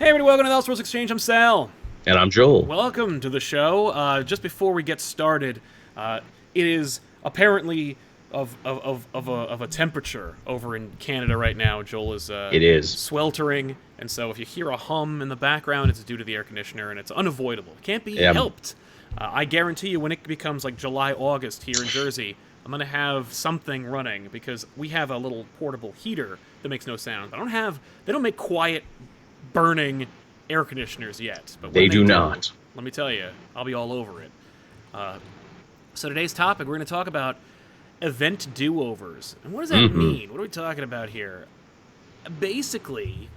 Hey everybody, welcome to the Elseworlds Exchange. I'm Sal. And I'm Joel. Welcome to the show. Just before we get started, it is apparently of a temperature over in Canada right now. Joel is It is. sweltering, and so if you hear a hum in the background, it's due to the air conditioner, and it's unavoidable. It can't be helped. I guarantee you, when it becomes like July, August here in Jersey, I'm gonna have something running because we have a little portable heater that makes no sound. They don't make quiet, burning air conditioners yet. But when They do not. Let me tell you, I'll be all over it. So today's topic, we're going to talk about event do-overs. And what does that mean? What are we talking about here? Basically,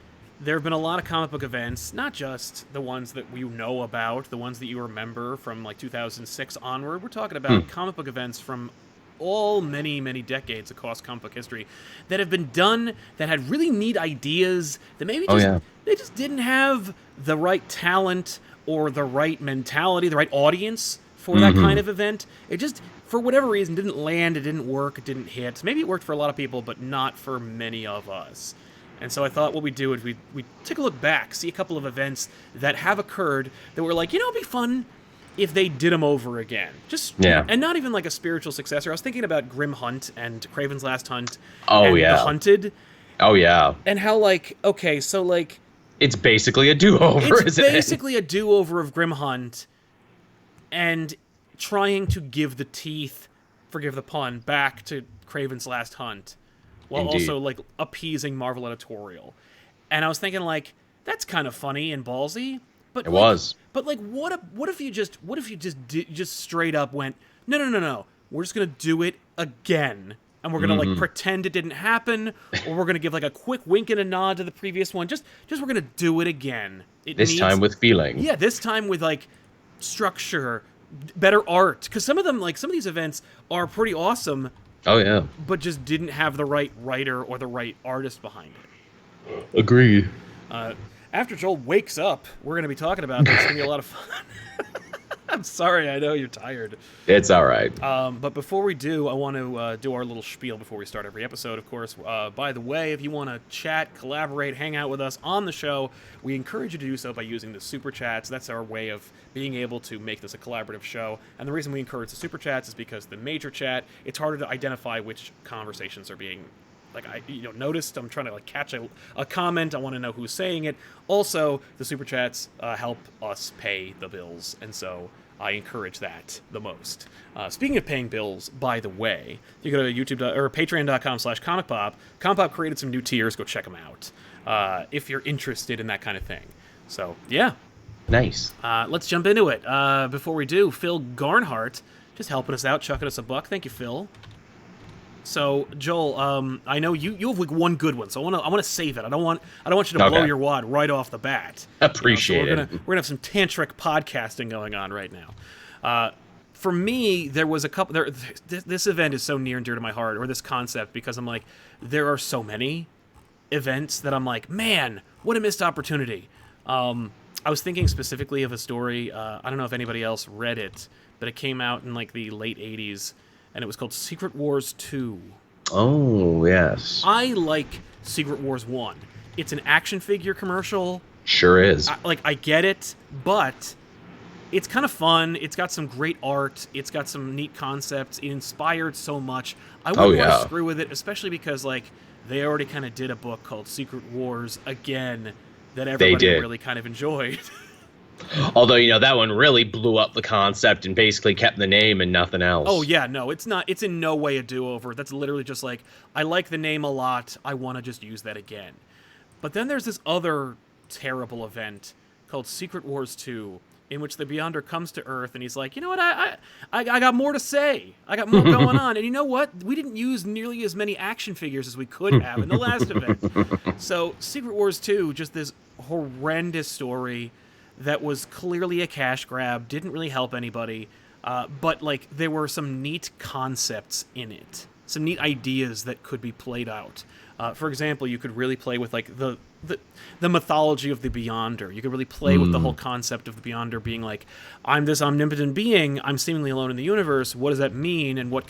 there have been a lot of comic book events, not just the ones that you know about, the ones that you remember from like 2006 onward. We're talking about comic book events from many decades across comic book history that have been done, that had really neat ideas, that maybe they just didn't have the right talent or the right mentality, the right audience for that kind of event. It just, for whatever reason, didn't land, it didn't work, it didn't hit. Maybe it worked for a lot of people, but not for many of us. And so I thought what we'd do is we'd take a look back, see a couple of events that have occurred that were like, it'd be fun if they did them over again. And not even like a spiritual successor. I was thinking about Grim Hunt and Kraven's Last Hunt and The Hunted. Oh, yeah. And how, it's basically a do-over, It's basically a do-over of Grim Hunt and trying to give the teeth, forgive the pun, back to Kraven's Last Hunt while also, appeasing Marvel Editorial. And I was thinking, that's kind of funny and ballsy. But it was. But what if you just straight up went, no, we're just gonna do it again, and we're gonna pretend it didn't happen, or we're gonna give a quick wink and a nod to the previous one. Just we're gonna do it again. This time with feeling. Yeah, this time with structure, better art, because some of these events are pretty awesome. Oh yeah. But just didn't have the right writer or the right artist behind it. Agreed. After Joel wakes up, we're going to be talking about this. It's going to be a lot of fun. I'm sorry, I know you're tired. It's all right. But before we do, I want to do our little spiel before we start every episode, of course. By the way, if you want to chat, collaborate, hang out with us on the show, we encourage you to do so by using the Super Chats. That's our way of being able to make this a collaborative show. And the reason we encourage the Super Chats is because the major chat, it's harder to identify which conversations are being noticed. I'm trying to catch a comment. I want to know who's saying it. Also, the Super Chats help us pay the bills, and so I encourage that the most. Speaking of paying bills, by the way, you go to YouTube or patreon.com/ComicPOP. ComicPOP created some new tiers. Go check them out if you're interested in that kind of thing. So, yeah. Nice. Let's jump into it. Before we do, Phil Garnhart just helping us out, chucking us a buck. Thank you, Phil. So, Joel, I know you have one good one, so I want to save it. I don't want you to blow your wad right off the bat. Appreciate it. it. We're gonna have some tantric podcasting going on right now. For me, there was a couple. This event is so near and dear to my heart, or this concept, because I'm like, there are so many events that I'm like, man, what a missed opportunity. I was thinking specifically of a story. I don't know if anybody else read it, but it came out in the late '80s. And it was called Secret Wars 2. Oh, yes. I like Secret Wars 1. It's an action figure commercial. Sure is. I get it, but it's kind of fun. It's got some great art. It's got some neat concepts. It inspired so much. I wouldn't want to screw with it, especially because, they already kind of did a book called Secret Wars again that everybody really kind of enjoyed. Although, that one really blew up the concept and basically kept the name and nothing else. Oh, yeah, no, it's not. It's in no way a do-over. That's literally just I like the name a lot. I want to just use that again. But then there's this other terrible event called Secret Wars 2, in which the Beyonder comes to Earth and he's like, you know what, I got more to say. I got more going on. And you know what? We didn't use nearly as many action figures as we could have in the last event. So Secret Wars 2, just this horrendous story that was clearly a cash grab, didn't really help anybody, but there were some neat concepts in it, some neat ideas that could be played out. For example, you could really play with the mythology of the Beyonder. You could really play with the whole concept of the Beyonder being I'm this omnipotent being, I'm seemingly alone in the universe. What does that mean? And what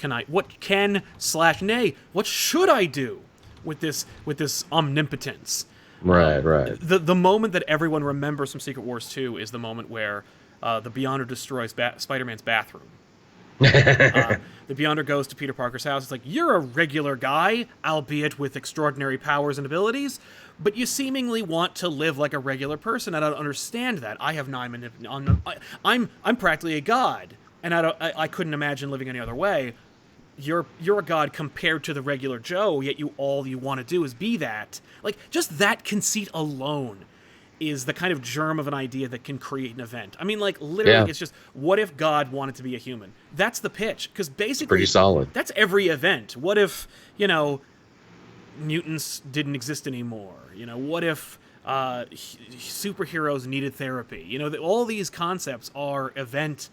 should I do with this omnipotence? Right. The moment that everyone remembers from Secret Wars 2 is the moment where the Beyonder destroys Spider-Man's bathroom. The Beyonder goes to Peter Parker's house. It's like, you're a regular guy, albeit with extraordinary powers and abilities, but you seemingly want to live like a regular person. I don't understand that. I have 9 minutes. I'm practically a god, and I couldn't imagine living any other way. You're a god compared to the regular Joe, yet all you want to do is be that. Like, just that conceit alone is the kind of germ of an idea that can create an event. I mean, like, literally, It's just, what if God wanted to be a human? That's the pitch, because basically, pretty solid. That's every event. What if, mutants didn't exist anymore? What if superheroes needed therapy? All these concepts are event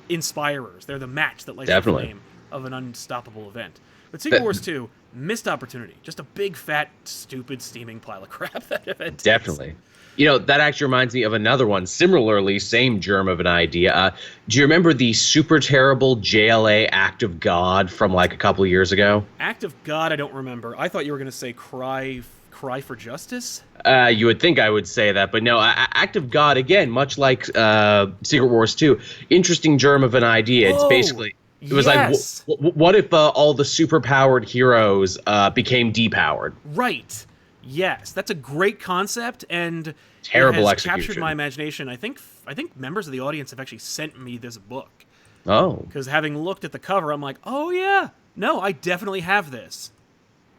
inspirers. They're the match that lights the flame of an unstoppable event. But Secret Wars 2, missed opportunity. Just a big, fat, stupid, steaming pile of crap that event is. Definitely. That actually reminds me of another one. Similarly, same germ of an idea. Do you remember the super terrible JLA Act of God from like a couple of years ago? Act of God, I don't remember. I thought you were going to say Cry for Justice? You would think I would say that, but no. Act of God, again, much like Secret Wars 2, interesting germ of an idea. It's basically... It was like, what if all the superpowered heroes became depowered? Right. Yes, that's a great concept, and terrible it has execution. Captured my imagination. I think members of the audience have actually sent me this book. Oh. Because having looked at the cover, I'm like, oh yeah, no, I definitely have this.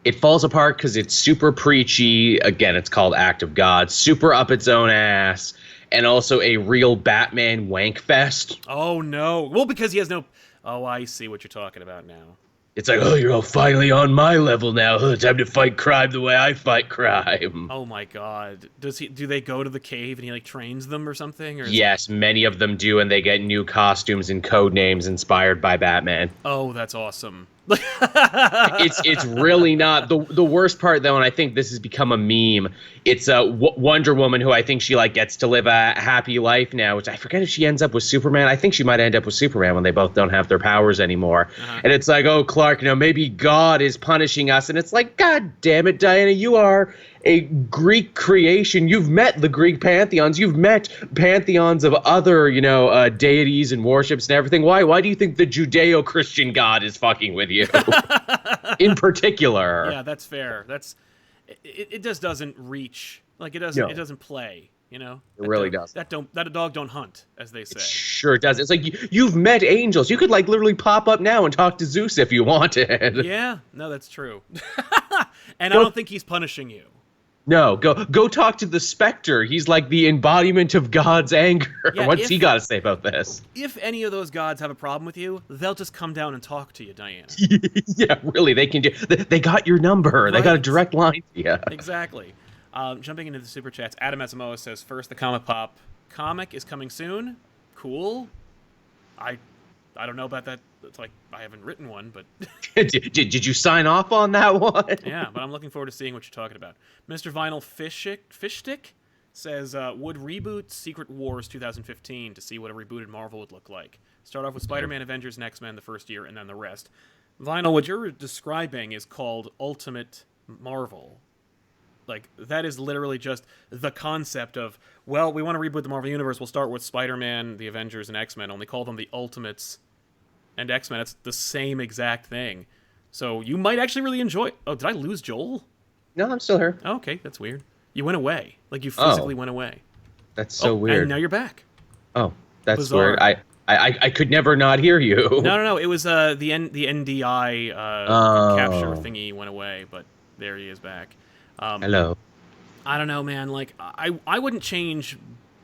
It falls apart because it's super preachy. Again, it's called Act of God. Super up its own ass, and also a real Batman wank fest. Oh no. Well, because he has no... Oh, I see what you're talking about now. It's like, oh, you're all finally on my level now. Time to fight crime the way I fight crime. Oh my god. Do they go to the cave and he, like, trains them or something? Or yes, many of them do, and they get new costumes and code names inspired by Batman. Oh, that's awesome. It's really not. The worst part, though, and I think this has become a meme, it's Wonder Woman, who I think she gets to live a happy life now, which I forget if she ends up with Superman. I think she might end up with Superman when they both don't have their powers anymore. And it's like, oh, Clark, maybe God is punishing us. And it's like, God damn it, Diana, you are a Greek creation. You've met the Greek pantheons. You've met pantheons of other, deities and worships and everything. Why do you think the Judeo-Christian God is fucking with you? In particular. Yeah, that's fair. It just doesn't reach. Like, it doesn't play. It really does. That a dog don't hunt, as they say. It sure does. It's like you've met angels. You could literally pop up now and talk to Zeus if you wanted. Yeah, no, that's true. And I don't think he's punishing you. No, go talk to the Spectre. He's like the embodiment of God's anger. Yeah, What's he got to say about this? If any of those gods have a problem with you, they'll just come down and talk to you, Diana. Yeah, really, they can do. They got your number. Right. They got a direct line to you. Exactly. Jumping into the super chats, Adam Asamoah says, first, the ComicPOP comic is coming soon. Cool. I don't know about that. It's like, I haven't written one, but... did you sign off on that one? Yeah, but I'm looking forward to seeing what you're talking about. Mr. Vinyl Fishstick says, would reboot Secret Wars 2015 to see what a rebooted Marvel would look like. Start off with Spider-Man, Avengers, and X-Men the first year, and then the rest. Vinyl, what you're describing is called Ultimate Marvel. Like, that is literally just the concept of, well, we want to reboot the Marvel Universe, we'll start with Spider-Man, the Avengers, and X-Men, only call them the Ultimates and X-Men. It's the same exact thing. So you might actually really enjoy... Oh, did I lose Joel? No, I'm still here. Oh, okay, that's weird. You went away. Like, you physically went away. That's so weird. And now you're back. Oh, that's Bizarre. weird. I could never not hear you. No. It was the NDI capture thingy went away, but there he is back. Hello. I don't know, man. Like, I wouldn't change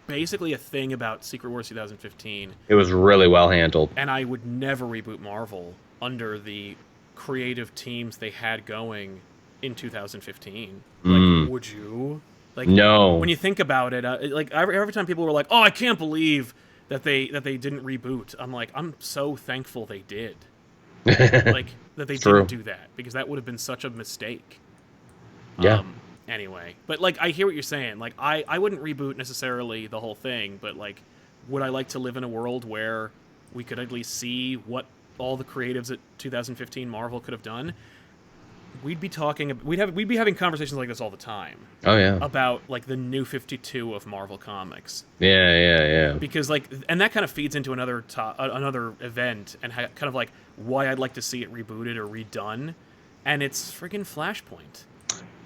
basically a thing about Secret Wars 2015. It was really well handled. And I would never reboot Marvel under the creative teams they had going in 2015. Like, would you? Like, no. When you think about it, like every time people were like, "Oh, I can't believe that they didn't reboot," I'm like, I'm so thankful they did. Like, that they didn't do that, because that would have been such a mistake. Yeah. Anyway, but like, I hear what you're saying. Like, I wouldn't reboot necessarily the whole thing, but like, would I like to live in a world where we could at least see what all the creatives at 2015 Marvel could have done? we'd be having conversations like this all the time. Oh yeah. About like the new 52 of Marvel Comics. Yeah. Because like, and that kind of feeds into another event and kind of like why I'd like to see it rebooted or redone, and it's friggin' Flashpoint.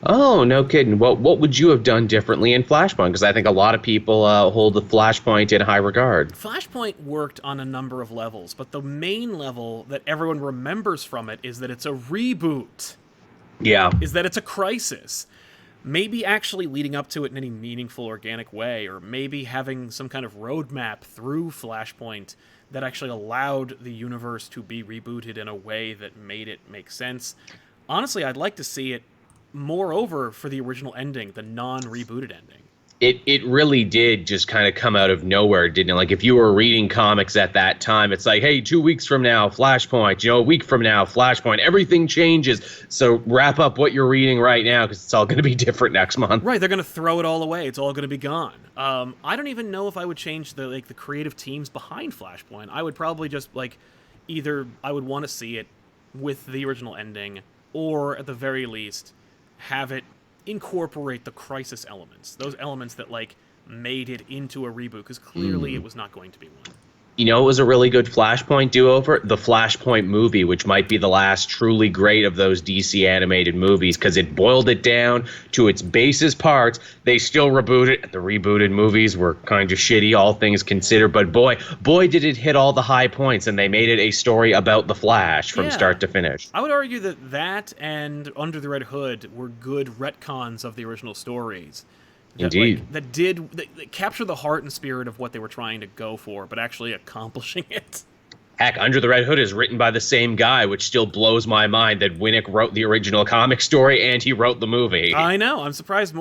Oh, no kidding. What would you have done differently in Flashpoint? Because I think a lot of people hold the Flashpoint in high regard. Flashpoint worked on a number of levels, but the main level that everyone remembers from it is that it's a reboot. Yeah. Is that it's a crisis. Maybe actually leading up to it in any meaningful, organic way, or maybe having some kind of roadmap through Flashpoint that actually allowed the universe to be rebooted in a way that made it make sense. Honestly, I'd like to see it moreover for the original ending, the non-rebooted ending. It really did just kind of come out of nowhere, didn't it? Like, if you were reading comics at that time, it's like, hey, 2 weeks from now, Flashpoint. A week from now, Flashpoint. Everything changes. So wrap up what you're reading right now, because it's all going to be different next month. Right, they're going to throw it all away. It's all going to be gone. I don't even know if I would change the creative teams behind Flashpoint. I would probably just, either I would want to see it with the original ending, or at the very least, have it incorporate the crisis elements, those elements that made it into a reboot, because clearly it was not going to be one. It was a really good Flashpoint do-over? The Flashpoint movie, which might be the last truly great of those DC animated movies, because it boiled it down to its basest parts. They still reboot it. The rebooted movies were kind of shitty, all things considered, but boy did it hit all the high points, and they made it a story about the Flash from start to finish. I would argue that and Under the Red Hood were good retcons of the original stories. Indeed. That capture the heart and spirit of what they were trying to go for, but actually accomplishing it. Heck, Under the Red Hood is written by the same guy, which still blows my mind that Winnick wrote the original comic story and he wrote the movie. I know. I'm surprised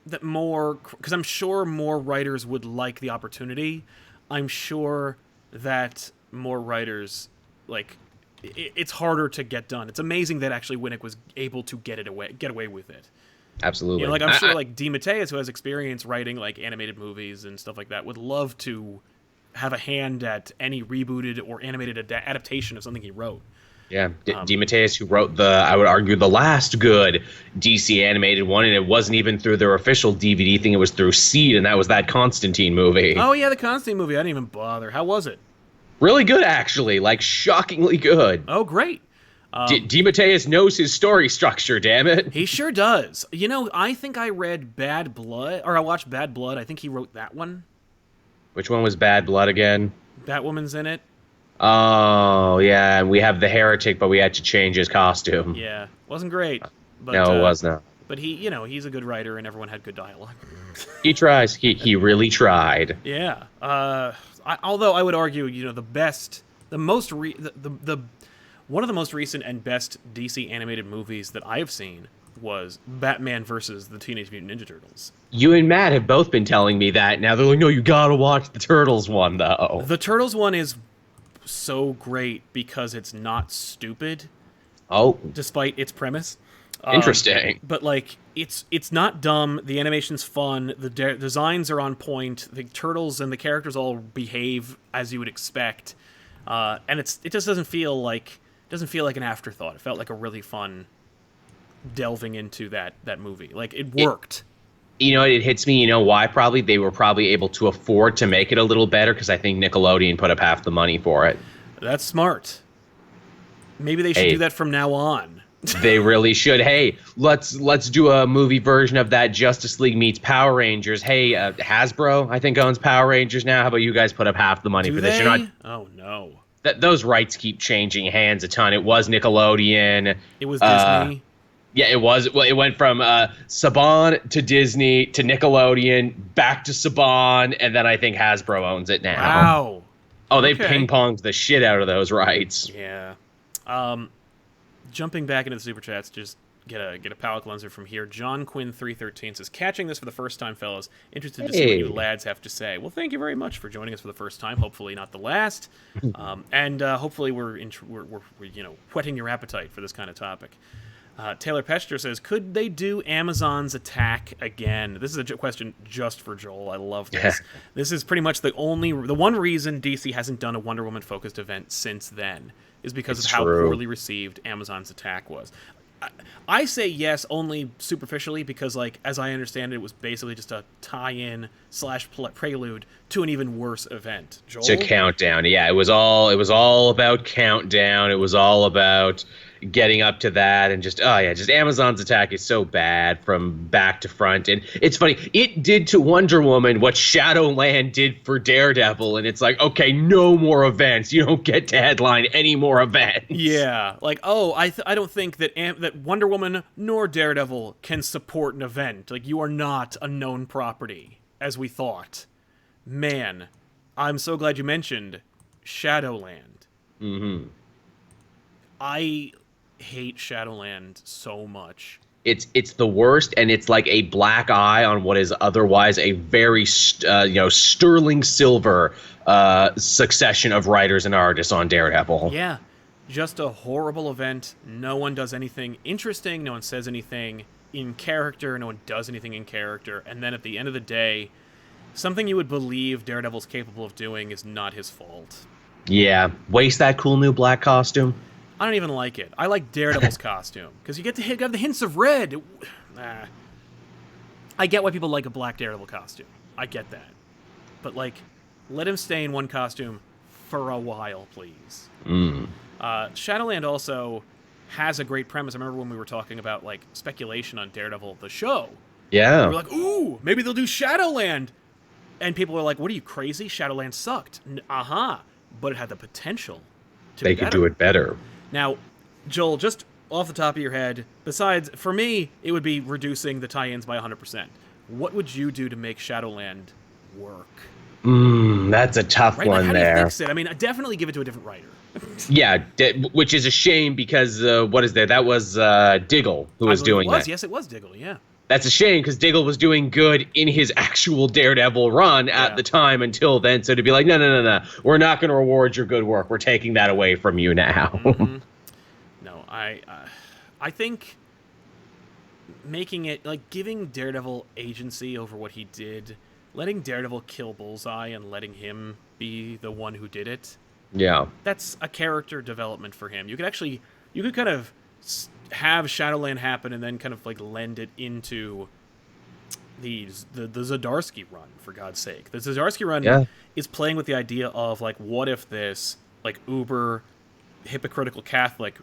that more, because I'm sure more writers would like the opportunity. I'm sure that more writers, it's harder to get done. It's amazing that actually Winnick was able to get away with it. Absolutely. I'm sure DeMatteis, who has experience writing animated movies and stuff like that, would love to have a hand at any rebooted or animated adaptation of something he wrote. Yeah, DeMatteis, who wrote I would argue, the last good DC animated one, and it wasn't even through their official DVD thing, it was through Seed, and that was that Constantine movie. Oh yeah, the Constantine movie, I didn't even bother. How was it? Really good, actually, shockingly good. Oh, great. DeMatteis knows his story structure, damn it. He sure does. I think I read Bad Blood, or I watched Bad Blood. I think he wrote that one. Which one was Bad Blood again? Batwoman's in it. Oh, yeah, and we have the Heretic, but we had to change his costume. Yeah, wasn't great. But, no, it was not. But he's a good writer, and everyone had good dialogue. He tries. He really tried. Yeah. Although I would argue, one of the most recent and best DC animated movies that I have seen was Batman versus the Teenage Mutant Ninja Turtles. You and Matt have both been telling me that. Now they're like, no, you gotta watch the Turtles one, though. The Turtles one is so great because it's not stupid. Oh. Despite its premise. Interesting. But it's not dumb. The animation's fun. The designs are on point. The turtles and the characters all behave as you would expect. And it just doesn't feel like an afterthought. It felt like a really fun delving into that movie. It worked. It hits me, why probably? They were probably able to afford to make it a little better because I think Nickelodeon put up half the money for it. That's smart. Maybe they should do that from now on. They really should. Hey, let's do a movie version of that Justice League meets Power Rangers. Hey, Hasbro, I think, owns Power Rangers now. How about you guys put up half the money for this? You're not. Oh no. Those rights keep changing hands a ton. It was Nickelodeon. It was Disney. Yeah, it was. Well, it went from Saban to Disney to Nickelodeon, back to Saban, and then I think Hasbro owns it now. Wow. Oh, they ping-ponged the shit out of those rights. Yeah. Jumping back into the super chats, just get a palate cleanser from here. John Quinn 313 says, catching this for the first time, fellas. Interested to see what you lads have to say. Well, thank you very much for joining us for the first time. Hopefully not the last. And hopefully we're whetting your appetite for this kind of topic. Taylor Pester says, could they do Amazon's Attack again? This is a question just for Joel. I love this. This is pretty much the one reason DC hasn't done a Wonder Woman-focused event since then, is because of how poorly received Amazon's Attack was. I say yes only superficially because, like, as I understand it, it was basically just a tie-in / prelude to an even worse event. Joel? To Countdown, yeah. It was all about Countdown. It was all about getting up to that, and just Amazon's Attack is so bad from back to front. And it's funny, it did to Wonder Woman what Shadowland did for Daredevil, and it's like, okay, no more events. You don't get to headline any more events. Yeah, like, I don't think that that Wonder Woman nor Daredevil can support an event. Like, you are not a known property, as we thought. Man, I'm so glad you mentioned Shadowland. Mm-hmm. I hate Shadowland so much. It's the worst, and it's like a black eye on what is otherwise a very sterling silver succession of writers and artists on Daredevil. Yeah, just a horrible event. No one does anything interesting. No one says anything in character. No one does anything in character. And then at the end of the day, something you would believe Daredevil's capable of doing is not his fault. Yeah, waste that cool new black costume. I don't even like it. I like Daredevil's costume, because you get to have the hints of red. I get why people like a black Daredevil costume. I get that. But, like, let him stay in one costume for a while, please. Shadowland also has a great premise. I remember when we were talking about, like, speculation on Daredevil, the show. Yeah. We were like, ooh, maybe they'll do Shadowland. And people were like, what are you, crazy? Shadowland sucked. But it had the potential to be better. They could do it better. Now, Joel, just off the top of your head, besides, for me, it would be reducing the tie-ins by 100%. What would you do to make Shadowland work? That's a tough one like, how there. do you fix it? I mean, definitely give it to a different writer. Yeah, which is a shame because, what is there? That was Diggle who was doing that. Yes, it was Diggle, yeah. That's a shame because Diggle was doing good in his actual Daredevil run at the time until then. So to be like, no, we're not going to reward your good work. We're taking that away from you now. No, I think making it, like, giving Daredevil agency over what he did, letting Daredevil kill Bullseye and letting him be the one who did it. Yeah. That's a character development for him. You could kind of have Shadowland happen and then kind of, like, lend it into the Zdarsky run, for God's sake. The Zdarsky run is playing with the idea of, like, what if this, like, uber hypocritical Catholic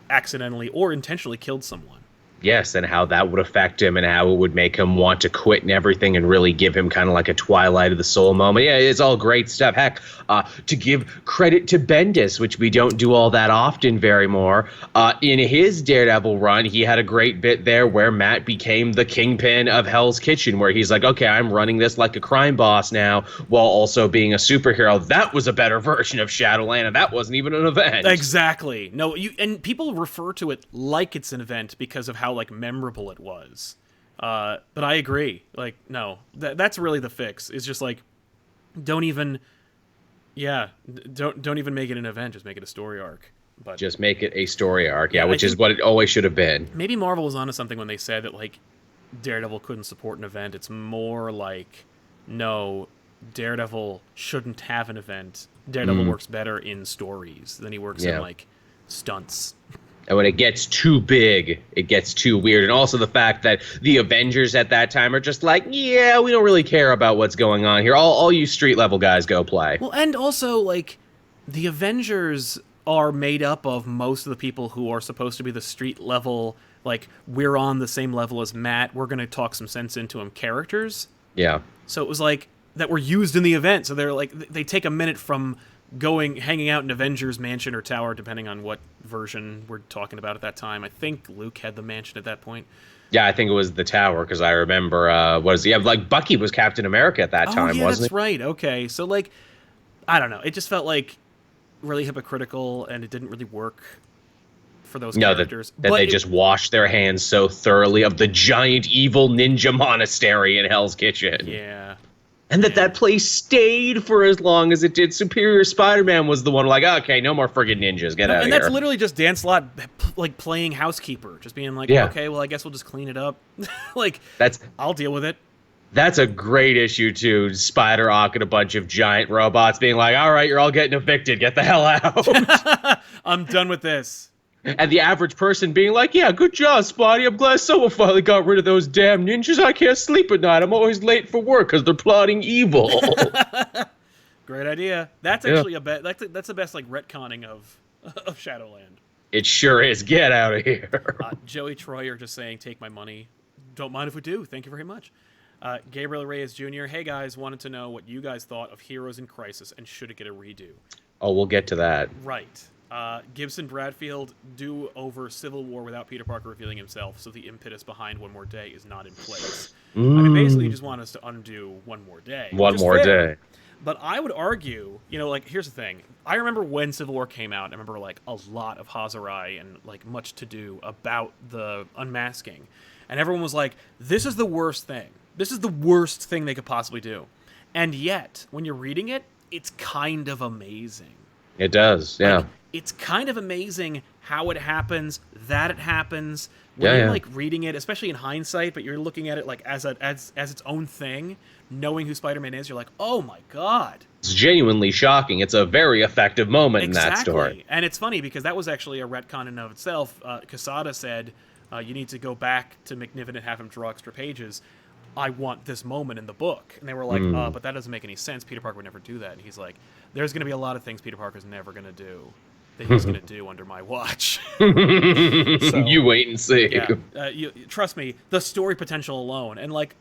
accidentally or intentionally killed someone? Yes, and how that would affect him and how it would make him want to quit and everything and really give him kind of like a Twilight of the Soul moment. Yeah, it's all great stuff. Heck, to give credit to Bendis, which we don't do all that often very more, in his Daredevil run, he had a great bit there where Matt became the kingpin of Hell's Kitchen, where he's like, okay, I'm running this like a crime boss now while also being a superhero. That was a better version of Shadowland, and that wasn't even an event. Exactly. No, and people refer to it like it's an event because of how, like, memorable it was. But I agree. Like, no, that's really the fix. It's just like, don't even make it an event. Just make it a story arc. But just make it a story arc, which is what it always should have been. Maybe Marvel was onto something when they said that, like, Daredevil couldn't support an event. It's more like, no, Daredevil shouldn't have an event. Daredevil works better in stories than he works in, like, stunts. And when it gets too big, it gets too weird. And also the fact that the Avengers at that time are just like, yeah, we don't really care about what's going on here. All you street-level guys go play. Well, and also, like, the Avengers are made up of most of the people who are supposed to be the street-level, like, we're on the same level as Matt, we're going to talk some sense into him characters. Yeah. So it was, like, that were used in the event. So they're, like, they take a minute from hanging out in Avengers Mansion or Tower, depending on what version we're talking about at that time. I think Luke had the mansion at that point. Yeah, I think it was the Tower, because I remember, like, Bucky was Captain America at that time, wasn't that's it? right. Okay, so, like, I don't know. It just felt, like, really hypocritical, and it didn't really work for those characters. That they just washed their hands so thoroughly of the giant evil ninja monastery in Hell's Kitchen. Yeah. And that place stayed for as long as it did. Superior Spider-Man was the one like, okay, no more friggin' ninjas, get out of here. And that's literally just Dan Slott, like, playing housekeeper, just being like, okay, well, I guess we'll just clean it up. Like, I'll deal with it. That's a great issue, too. Spider-Ock and a bunch of giant robots being like, all right, you're all getting evicted, get the hell out. I'm done with this. And the average person being like, yeah, good job, Spotty. I'm glad someone finally got rid of those damn ninjas. I can't sleep at night. I'm always late for work because they're plotting evil. Great idea. That's actually that's the best, like, retconning of Shadowland. It sure is. Get out of here. Joey Troyer just saying, take my money. Don't mind if we do. Thank you very much. Gabriel Reyes Jr. Hey, guys, wanted to know what you guys thought of Heroes in Crisis and should it get a redo? Oh, we'll get to that. Right. Gibson Bradfield do over Civil War without Peter Parker revealing himself, so the impetus behind One More Day is not in place. I mean, basically, you just want us to undo One More Day. One More Day. But I would argue, like, here's the thing. I remember when Civil War came out, I remember, like, a lot of Hazarai and, like, much to do about the unmasking. And everyone was like, this is the worst thing. This is the worst thing they could possibly do. And yet, when you're reading it, it's kind of amazing. It does, yeah. Like, it's kind of amazing how it happens, that it happens. When you're like reading it, especially in hindsight, but you're looking at it like as its own thing, knowing who Spider-Man is, you're like, oh my god. It's genuinely shocking. It's a very effective moment in that story. And it's funny because that was actually a retcon in and of itself. Quesada said, you need to go back to McNiven and have him draw extra pages. I want this moment in the book. And they were like, but that doesn't make any sense. Peter Parker would never do that. And he's like, there's going to be a lot of things Peter Parker's never going to do that he's going to do under my watch. So, you wait and see. Yeah, trust me, the story potential alone, and like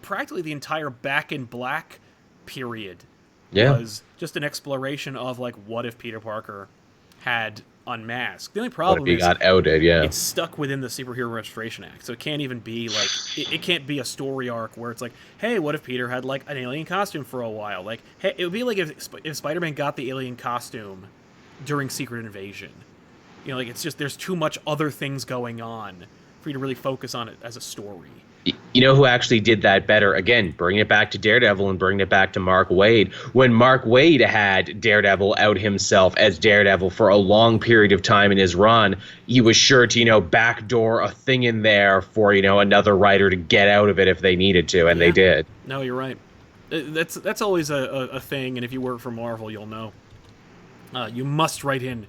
practically the entire Back in Black period was just an exploration of like, what if Peter Parker had unmasked? The only problem is he got outed. It's stuck within the Superhero Registration Act, so it can't even be like it can't be a story arc where it's like, hey, what if Peter had like an alien costume for a while? Like, hey, it would be like if Spider-Man got the alien costume during Secret Invasion. Like, it's just there's too much other things going on for you to really focus on it as a story. You know who actually did that better? Again, bringing it back to Daredevil and bringing it back to Mark Waid. When Mark Waid had Daredevil out himself as Daredevil for a long period of time in his run, he was sure to, backdoor a thing in there for, another writer to get out of it if they needed to, and they did. No, you're right. That's always a thing, and if you work for Marvel, you'll know. You must write in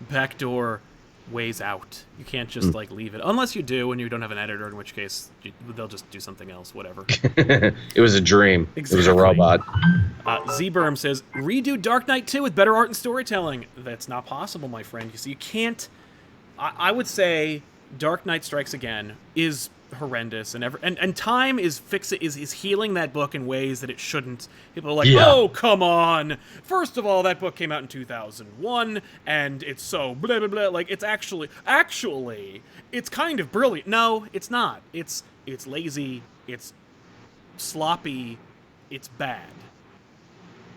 backdoor ways out. You can't just like leave it unless you do and you don't have an editor, in which case they'll just do something else, whatever. It was a dream. Exactly. It was a robot. Z-Berm says, redo Dark Knight 2 with better art and storytelling. That's not possible, my friend. You see, you can't. I would say Dark Knight Strikes Again is horrendous, and time is healing that book in ways that it shouldn't. People are like, oh, come on. First of all, that book came out in 2001, and it's so blah, blah, blah. Like, it's actually, it's kind of brilliant. No, it's not. It's lazy, it's sloppy, it's bad.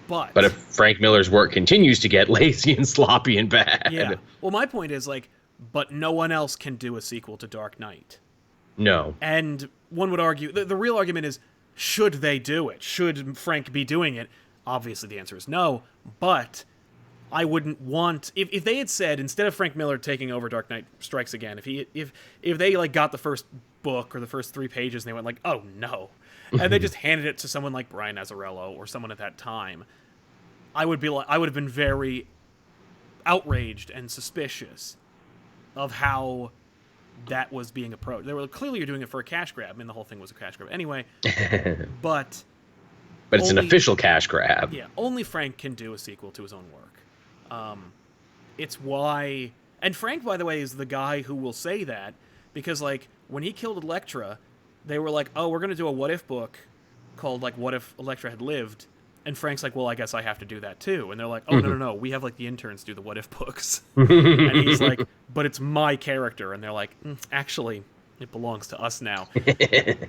But if Frank Miller's work continues to get lazy and sloppy and bad. Yeah. Well, my point is, like, but no one else can do a sequel to Dark Knight. No. And one would argue, the real argument is, should they do it? Should Frank be doing it? Obviously the answer is no, but I wouldn't want, if they had said, instead of Frank Miller taking over Dark Knight Strikes Again, if they like got the first book or the first 3 pages and they went like, oh no, and they just handed it to someone like Brian Azzarello or someone at that time, I would have been very outraged and suspicious of how that was being approached. They were clearly, you're doing it for a cash grab. I mean, the whole thing was a cash grab anyway. But it's an official cash grab. Yeah, only Frank can do a sequel to his own work. It's why... And Frank, by the way, is the guy who will say that, because, like, when he killed Elektra, they were like, oh, we're going to do a what-if book called, like, What If Elektra Had Lived? And Frank's like, well, I guess I have to do that too. And they're like, oh, no, we have, like, the interns do the What If books. And he's like, but it's my character. And they're like, actually, it belongs to us now.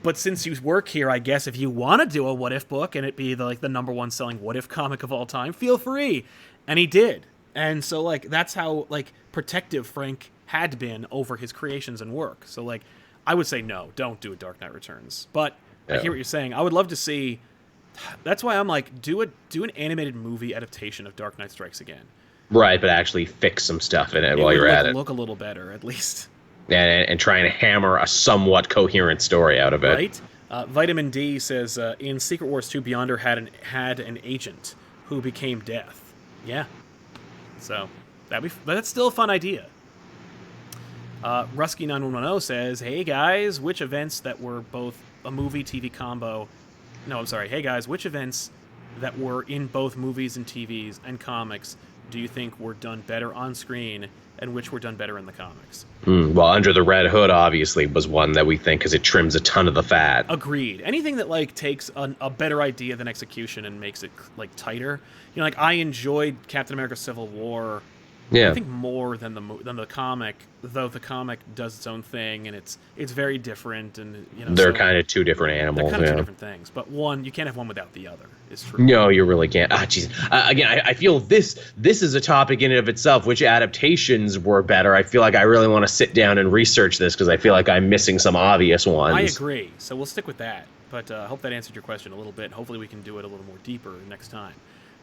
But since you work here, I guess if you want to do a What If book and it be, the number 1 selling What If comic of all time, feel free. And he did. And so, like, that's how, like, protective Frank had been over his creations and work. So, like, I would say no, don't do a Dark Knight Returns. But I hear what you're saying. I would love to see That's why I'm like, do an animated movie adaptation of Dark Knight Strikes Again. Right, but actually fix some stuff in it while you're at it. Look a little better, at least. And try and hammer a somewhat coherent story out of it. Right? Vitamin D says, in Secret Wars 2, Beyonder had an agent who became Death. Yeah. So, that's still a fun idea. Rusky9110 says, hey guys, which events that were both a movie TV combo... No, I'm sorry. Hey guys, which events that were in both movies and TVs and comics do you think were done better on screen, and which were done better in the comics? Well, Under the Red Hood obviously was one that we think, because it trims a ton of the fat. Agreed. Anything that like takes a better idea than execution and makes it like tighter. You know, like I enjoyed Captain America: Civil War. Yeah. I think more than the comic, though the comic does its own thing, and it's very different, and you know they're kind of two different animals. They're kind of two different things, but you can't have one without the other. It's true. No, you really can't. Jeez. Again, I feel this is a topic in and of itself. Which adaptations were better? I feel like I really want to sit down and research this, because I feel like I'm missing some obvious ones. I agree. So we'll stick with that. But I hope that answered your question a little bit. Hopefully we can do it a little more deeper next time.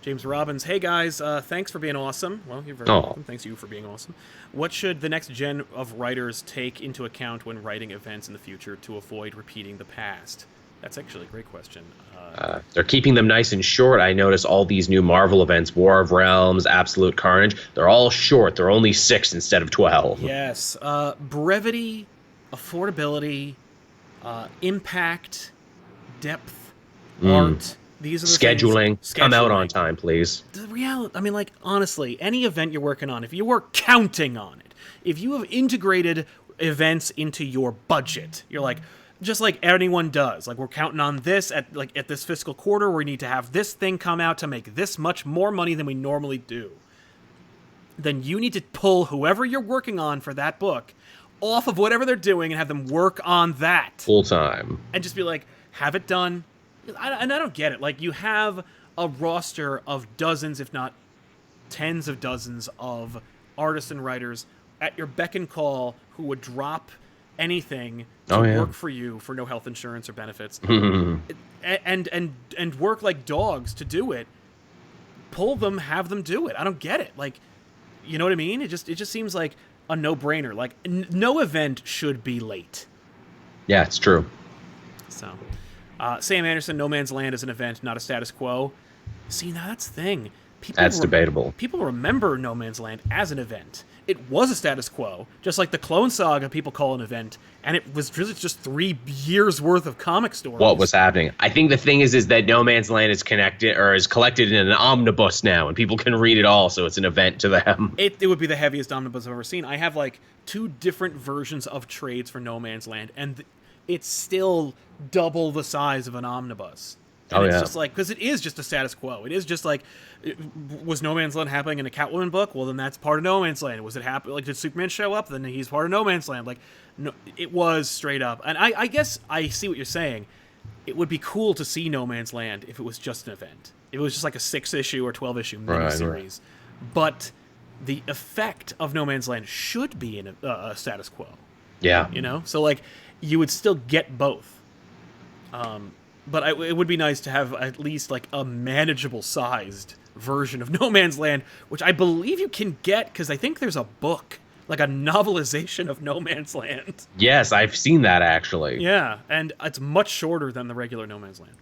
James Robbins, hey guys, thanks for being awesome. Well, you're very welcome. Thanks you for being awesome. What should the next gen of writers take into account when writing events in the future to avoid repeating the past? That's actually a great question. They're keeping them nice and short. I notice all these new Marvel events, War of Realms, Absolute Carnage, they're all short. They're only 6 instead of 12. Yes. Brevity, affordability, impact, depth, art. These are the scheduling. Things. Come out on time, please. The reality, I mean, like, honestly, any event you're working on, if you were counting on it, if you have integrated events into your budget, you're like, just like anyone does, like, we're counting on this at this fiscal quarter, we need to have this thing come out to make this much more money than we normally do. Then you need to pull whoever you're working on for that book off of whatever they're doing and have them work on that. Full time. And just be like, have it done. And I don't get it. Like, you have a roster of dozens, if not tens of dozens of artists and writers at your beck and call who would drop anything to work for you for no health insurance or benefits, and work like dogs to do it. Pull them, have them do it. I don't get it. Like, you know what I mean? It just seems like a no-brainer. Like, no event should be late. Yeah, it's true. So... Sam Anderson, No Man's Land is an event, not a status quo. See, now that's the thing. That's debatable. People remember No Man's Land as an event. It was a status quo, just like the Clone Saga people call an event, and it was really just 3 years worth of comic stories. What was happening? I think the thing is that No Man's Land is connected, or is collected in an omnibus now, and people can read it all, so it's an event to them. It would be the heaviest omnibus I've ever seen. I have like 2 different versions of trades for No Man's Land, and it's still double the size of an omnibus. And it's just like, because it is just a status quo. It is just like, was No Man's Land happening in a Catwoman book? Well, then that's part of No Man's Land. Was it happen? Like, did Superman show up? Then he's part of No Man's Land. Like, no, it was straight up. And I guess I see what you're saying. It would be cool to see No Man's Land if it was just an event. If it was just like a 6-issue or 12-issue miniseries. Right. But the effect of No Man's Land should be in a status quo. Yeah. You know? So, like, you would still get both. But it would be nice to have at least like a manageable sized version of No Man's Land, which I believe you can get because I think there's a book, like a novelization of No Man's Land. Yes, I've seen that actually. Yeah, and it's much shorter than the regular No Man's Land.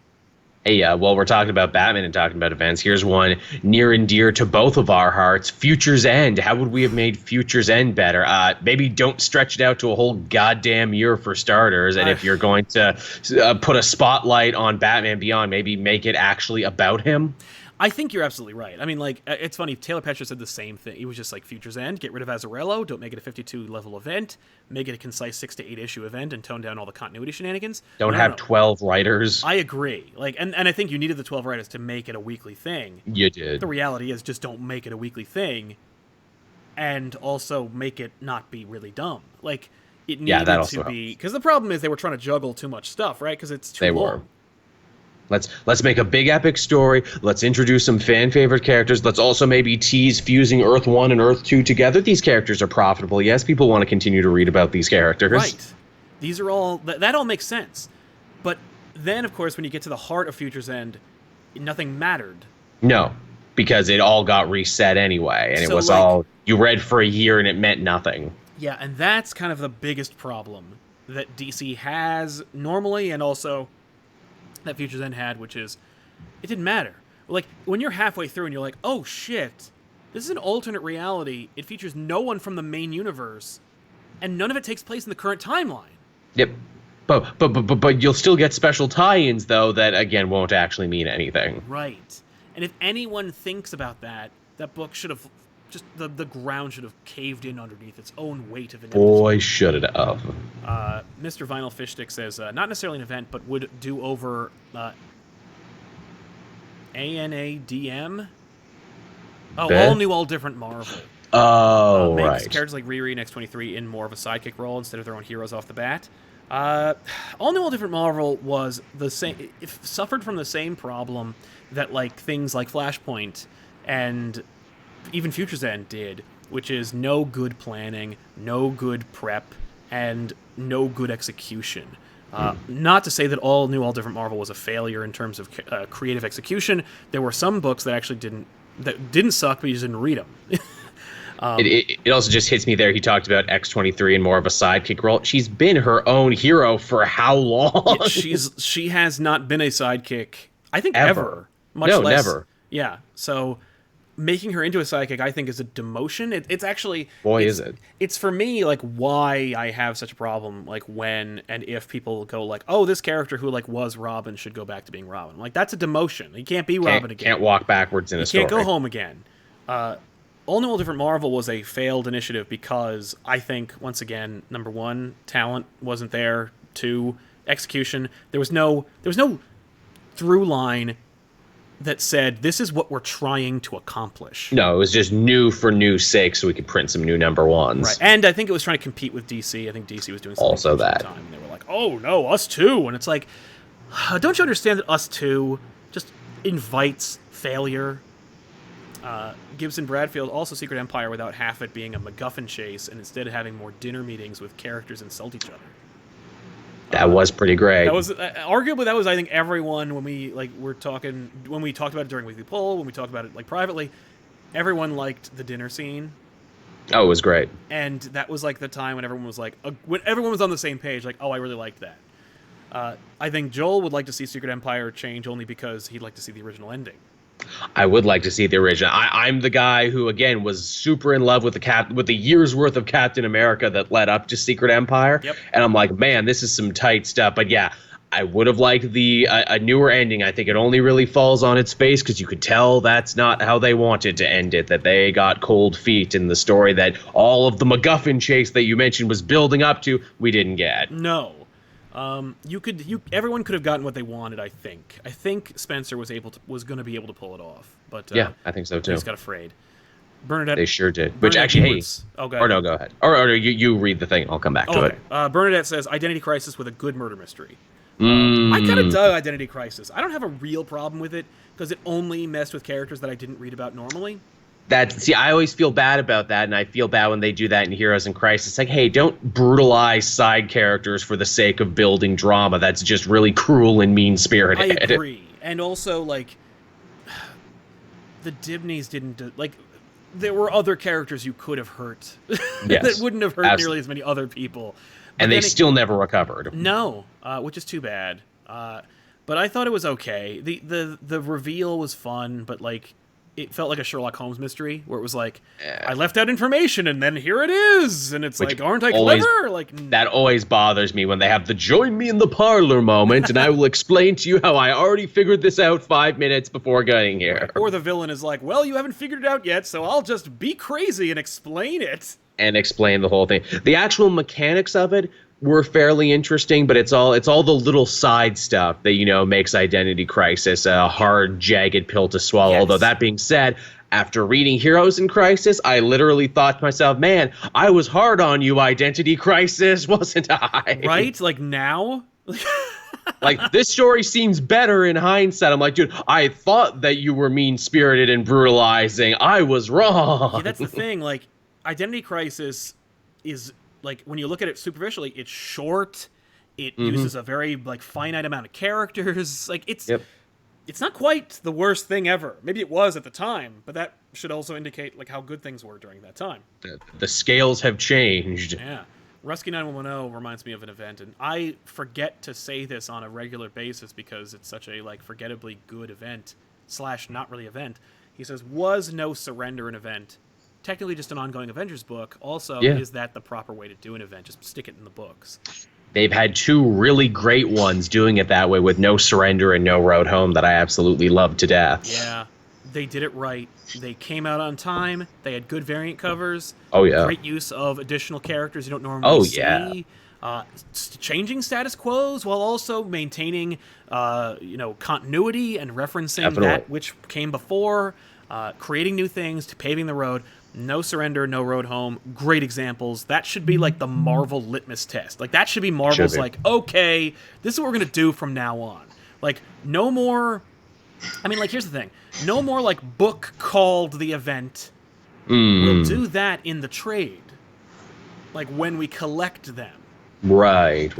Hey, while we're talking about Batman and talking about events, here's one near and dear to both of our hearts, Future's End. How would we have made Future's End better? Maybe don't stretch it out to a whole goddamn year for starters, and if you're going to put a spotlight on Batman Beyond, maybe make it actually about him. I think you're absolutely right. I mean, like, it's funny. Taylor Petra said the same thing. He was just like, Future's End, get rid of Azzarello, don't make it a 52-level event, make it a concise 6 to 8 issue event, and tone down all the continuity shenanigans. Don't have 12 writers. I agree. Like, and I think you needed the 12 writers to make it a weekly thing. You did. The reality is, just don't make it a weekly thing, and also make it not be really dumb. Like, it needed to be... Because the problem is they were trying to juggle too much stuff, right? Because it's too long. Let's make a big epic story. Let's introduce some fan favorite characters. Let's also maybe tease fusing Earth 1 and Earth 2 together. These characters are profitable. Yes, people want to continue to read about these characters. Right. These are all that all makes sense. But then of course when you get to the heart of Future's End, nothing mattered. No, because it all got reset anyway, and it So, was like, all you read for a year and it meant nothing. Yeah, and that's kind of the biggest problem that DC has normally, and also that Futures End had, which is it didn't matter. Like, when you're halfway through and you're like, oh shit, this is an alternate reality. It features no one from the main universe, and none of it takes place in the current timeline. Yep. But you'll still get special tie-ins, though, that, again, won't actually mean anything. Right. And if anyone thinks about that, that book should have just, the ground should have caved in underneath its own weight of ineptitude. Boy, should it have. Mr. Vinyl Fishstick says, not necessarily an event, but would do over ANADM? Oh, Beth? all new, all different Marvel. Oh, Makes right. characters like Riri and X-23 in more of a sidekick role instead of their own heroes off the bat. All New, All Different Marvel was the same. It suffered from the same problem that like things like Flashpoint and even Futures End did, which is no good planning, no good prep, and no good execution. Not to say that All New, All Different Marvel was a failure in terms of creative execution. There were some books that actually didn't suck, but you just didn't read them. It also just hits me there. He talked about X-23 and more of a sidekick role. She's been her own hero for how long? She has not been a sidekick, I think, Ever. Much No, less, never. Yeah, so making her into a sidekick, I think, is a demotion. It's actually... Is it. It's, for me, like, why I have such a problem, like, when and if people go, like, oh, this character who, like, was Robin should go back to being Robin. Like, that's a demotion. He can't be Robin again. Can't walk backwards in a story. Can't go home again. All New, All Different Marvel was a failed initiative because I think, once again, number one, talent wasn't there. Two, execution. There was no through line that said, this is what we're trying to accomplish. No, it was just new for new's sake so we could print some new number ones. Right, and I think it was trying to compete with DC. I think DC was doing something Also that. at the time, and they were like, oh, no, Us Too. And it's like, don't you understand that Us Too just invites failure? Gibson Bradfield, also Secret Empire, without half it being a MacGuffin chase, and instead having more dinner meetings with characters insult each other. That was pretty great. That was arguably that was, I think, everyone when we talked about it during Weekly Poll, when we talked about it like privately, everyone liked the dinner scene. Oh, it was great. And that was like the time when everyone was like, when everyone was on the same page, like, oh, I really liked that. I think Joel would like to see Secret Empire change only because he'd like to see the original ending. I would like to see the original. I'm the guy who, again, was super in love with the year's worth of Captain America that led up to Secret Empire. Yep. And I'm like, man, this is some tight stuff. But yeah, I would have liked a newer ending. I think it only really falls on its face because you could tell that's not how they wanted to end it, that they got cold feet in the story that all of the MacGuffin chase that you mentioned was building up to, we didn't get. No. Everyone could have gotten what they wanted. I think Spencer was going to be able to pull it off, but yeah, I think so too. He just got afraid. Bernadette, they sure did. Which actually, Edwards, go ahead. Or you read the thing. I'll come back to it. Bernadette says Identity Crisis with a good murder mystery. I kind of dug Identity Crisis. I don't have a real problem with it because it only messed with characters that I didn't read about normally. I always feel bad about that, and I feel bad when they do that in Heroes in Crisis. Like, hey, don't brutalize side characters for the sake of building drama. That's just really cruel and mean-spirited. I agree. And also, like, the Dibneys didn't... Like, there were other characters you could have hurt that wouldn't have hurt nearly as many other people. But and they still never recovered. No, which is too bad. But I thought it was okay. The reveal was fun, but, like... It felt like a Sherlock Holmes mystery where it was like, I left out information and then here it is. And it's like, aren't I clever? Like, that always bothers me when they have the join me in the parlor moment and I will explain to you how I already figured this out 5 minutes before getting here. Or the villain is like, well, you haven't figured it out yet, so I'll just be crazy and explain it. And explain the whole thing. The actual mechanics of it were fairly interesting, but it's all the little side stuff that, makes Identity Crisis a hard, jagged pill to swallow. Yes. Although that being said, after reading Heroes in Crisis, I literally thought to myself, man, I was hard on you, Identity Crisis, wasn't I? Right? Like now? Like, this story seems better in hindsight. I'm like, dude, I thought that you were mean-spirited and brutalizing. I was wrong. Yeah, that's the thing. Like, Identity Crisis is... Like, when you look at it superficially, it's short. It uses a very, like, finite amount of characters. Like, it's... Yep. it's not quite the worst thing ever. Maybe it was at the time, but that should also indicate like how good things were during that time. The scales have changed. Yeah. Rusky 9110 reminds me of an event, and I forget to say this on a regular basis because it's such a like forgettably good event / not really event. He says, was No Surrender an event? Technically just an ongoing Avengers book. Also, is that the proper way to do an event? Just stick it in the books. They've had two really great ones doing it that way with No Surrender and No Road Home that I absolutely love to death. Yeah, they did it right. They came out on time. They had good variant covers. Oh, yeah. Great use of additional characters you don't normally see. Yeah. Changing status quos while also maintaining, continuity and referencing that which came before, creating new things, to paving the road. No Surrender, No Road Home. Great examples. That should be like the Marvel litmus test. Like that should be Marvel's like, okay, this is what we're going to do from now on. Like no more, I mean, like here's the thing. No more like book called the event. We'll do that in the trade. Like when we collect them. Right.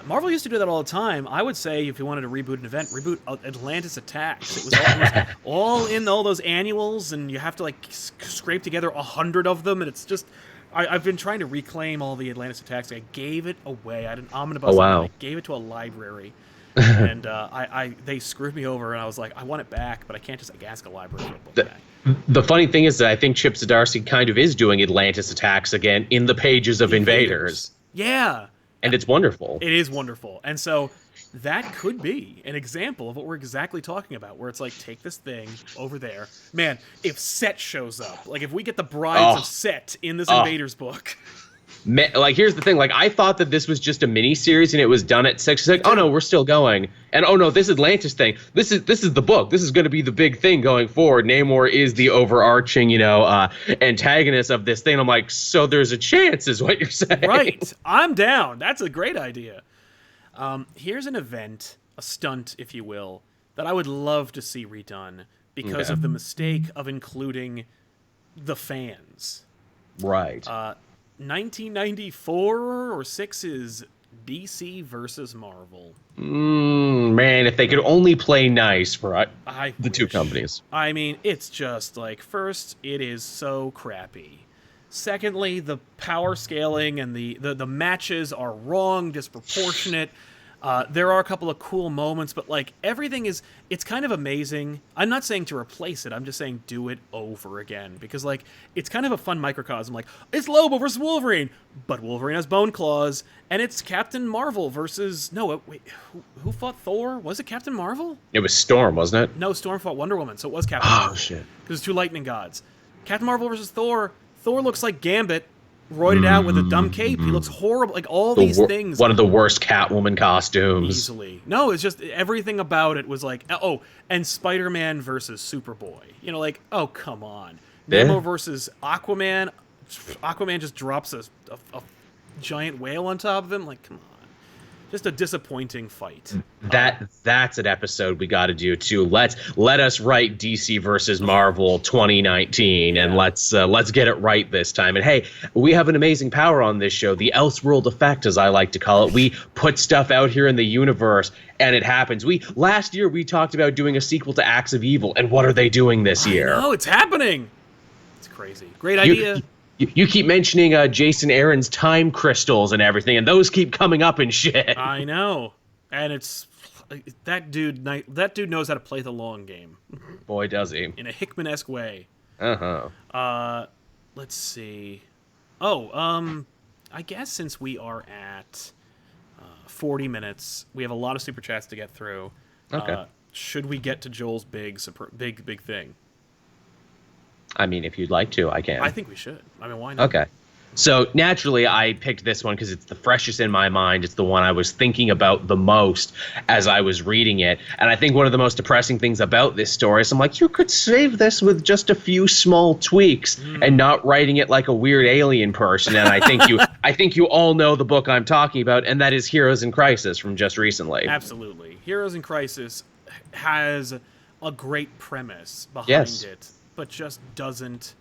Marvel used to do that all the time. I would say if you wanted to reboot an event, reboot Atlantis Attacks. It was all in all those annuals, and you have to like scrape together 100 of them, and it's just. I've been trying to reclaim all the Atlantis Attacks. I gave it away. I had an omnibus. I gave it to a library, and they screwed me over, and I was like, I want it back, but I can't just like ask a library for a book back. The funny thing is that I think Chip Zdarsky kind of is doing Atlantis Attacks again in the pages of Invaders. Yeah. And it's wonderful. It is wonderful. And so that could be an example of what we're exactly talking about, where it's like, take this thing over there. Man, if Set shows up, like if we get the Brides of Set in this Invaders book. Like, here's the thing. Like, I thought that this was just a mini-series and it was done at 6. It's like, oh, no, we're still going. And, oh, no, this Atlantis thing. This is the book. This is going to be the big thing going forward. Namor is the overarching, antagonist of this thing. I'm like, so there's a chance is what you're saying. Right. I'm down. That's a great idea. Here's an event, a stunt, if you will, that I would love to see redone because of the mistake of including the fans. Right. 1994 or 6 is DC versus Marvel. Man, if they could only play nice for the two companies. I mean, it's just like, first, it is so crappy. Secondly, the power scaling and the matches are wrong, disproportionate. There are a couple of cool moments, but like everything it's kind of amazing. I'm not saying to replace it. I'm just saying do it over again because like it's kind of a fun microcosm. Like it's Lobo versus Wolverine, but Wolverine has bone claws, and it's Captain Marvel versus who fought Thor? Was it Captain Marvel? It was Storm, wasn't it? No, Storm fought Wonder Woman, so it was Captain Marvel. Oh shit! Because it's two lightning gods. Captain Marvel versus Thor. Thor looks like Gambit. Roided out with a dumb cape. He looks horrible. Like all these things. One of the worst Catwoman costumes. Easily. No, it's just everything about it was like, and Spider-Man versus Superboy. Like, oh, come on. Namor versus Aquaman. Aquaman just drops a giant whale on top of him. Like, come on. Just a disappointing fight. That's an episode we got to do too. Let us write DC versus Marvel 2019, and let's get it right this time. And hey, we have an amazing power on this show, the Elseworld effect, as I like to call it. We put stuff out here in the universe, and it happens. Last year we talked about doing a sequel to Acts of Evil, and what are they doing this year? No, it's happening. It's crazy. Great idea. You keep mentioning Jason Aaron's time crystals and everything, and those keep coming up and shit. I know, and it's that dude knows how to play the long game. Boy, does he! In a Hickman-esque way. Uh-huh. Let's see. I guess since we are at 40 minutes, we have a lot of super chats to get through. Okay. Should we get to Joel's big thing? I mean, if you'd like to, I can. I think we should. I mean, why not? Okay. So, naturally, I picked this one because it's the freshest in my mind. It's the one I was thinking about the most as I was reading it. And I think one of the most depressing things about this story is I'm like, you could save this with just a few small tweaks and not writing it like a weird alien person. And I think you all know the book I'm talking about, and that is Heroes in Crisis from just recently. Absolutely. Heroes in Crisis has a great premise behind it, but just doesn't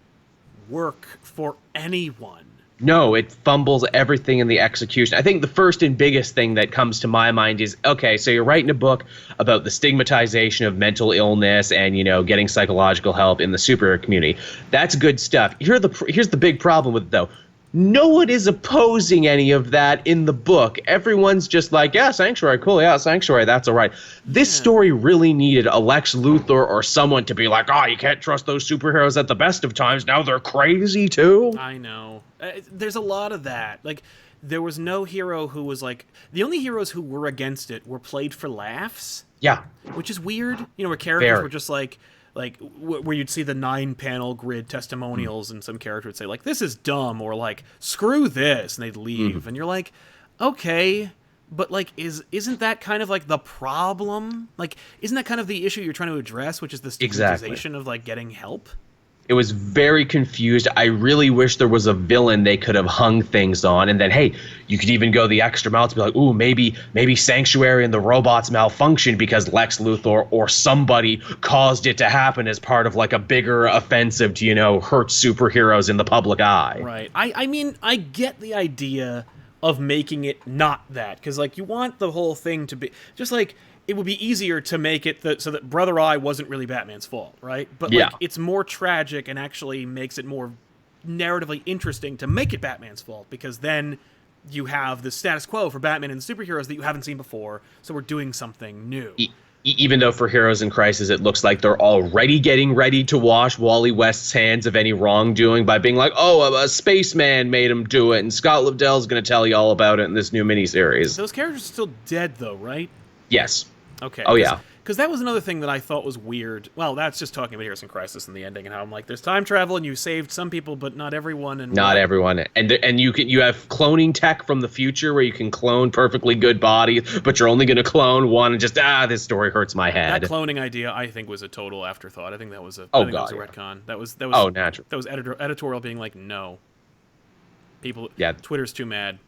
work for anyone. No, it fumbles everything in the execution. I think the first and biggest thing that comes to my mind is, okay, so you're writing a book about the stigmatization of mental illness and, getting psychological help in the superhero community. That's good stuff. Here's the big problem with it, though. No one is opposing any of that in the book. Everyone's just like, yeah, Sanctuary, cool, yeah, Sanctuary, that's all right. This story really needed a Lex Luthor or someone to be like, you can't trust those superheroes at the best of times. Now they're crazy, too. I know. There's a lot of that. Like, there was no hero who was like... The only heroes who were against it were played for laughs. Yeah. Which is weird. Where characters were just like where you'd see the 9-panel grid testimonials and some character would say, like, this is dumb, or like, screw this, and they'd leave. And you're like, okay, but like, isn't that kind of like the problem? Like, isn't that kind of the issue you're trying to address, which is the stigmatization of like getting help? It was very confused. I really wish there was a villain they could have hung things on, and then, hey, you could even go the extra mile to be like, ooh, maybe Sanctuary and the robots malfunctioned because Lex Luthor or somebody caused it to happen as part of like a bigger offensive to, hurt superheroes in the public eye. Right. I mean, I get the idea of making it not that, because like you want the whole thing to be just like... It would be easier to make it so that Brother Eye wasn't really Batman's fault, right? But like, it's more tragic and actually makes it more narratively interesting to make it Batman's fault, because then you have the status quo for Batman and the superheroes that you haven't seen before, so we're doing something new. Even though for Heroes in Crisis, it looks like they're already getting ready to wash Wally West's hands of any wrongdoing by being like, a spaceman made him do it, and Scott Lobdell's going to tell you all about it in this new miniseries. Those characters are still dead, though, right? Yes. Okay. Oh, yeah. Because that was another thing that I thought was weird. Well, that's just talking about Heroes in Crisis and the ending, and how I'm like, there's time travel, and you saved some people, but not everyone. And not everyone. And you have cloning tech from the future where you can clone perfectly good bodies, but you're only going to clone one, and just, this story hurts my head. That cloning idea, I think, was a total afterthought. I think that was a retcon. That was natural. That was editorial being like, no. People. Yeah. Twitter's too mad.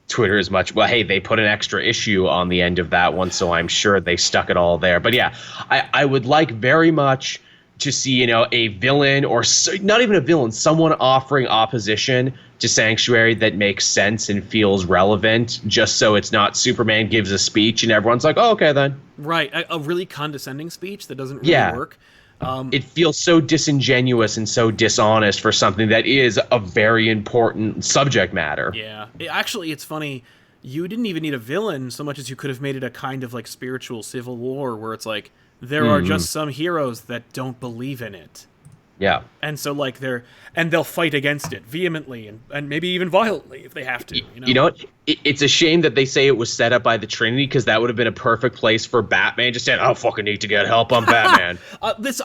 Twitter is much, well, hey, they put an extra issue on the end of that one, so I'm sure they stuck it all there. But yeah, I would like very much to see, a villain, or not even a villain, someone offering opposition to Sanctuary that makes sense and feels relevant, just so it's not Superman gives a speech and everyone's like, oh, okay then. Right, a really condescending speech that doesn't really work. It feels so disingenuous and so dishonest for something that is a very important subject matter. Yeah. Actually, it's funny. You didn't even need a villain so much as you could have made it a kind of like spiritual civil war where it's like, there are just some heroes that don't believe in it. Yeah. And so like they'll fight against it vehemently and maybe even violently if they have to. You know what? It's a shame that they say it was set up by the Trinity, because that would have been a perfect place for Batman. Just saying, I don't fucking need to get help. I'm Batman.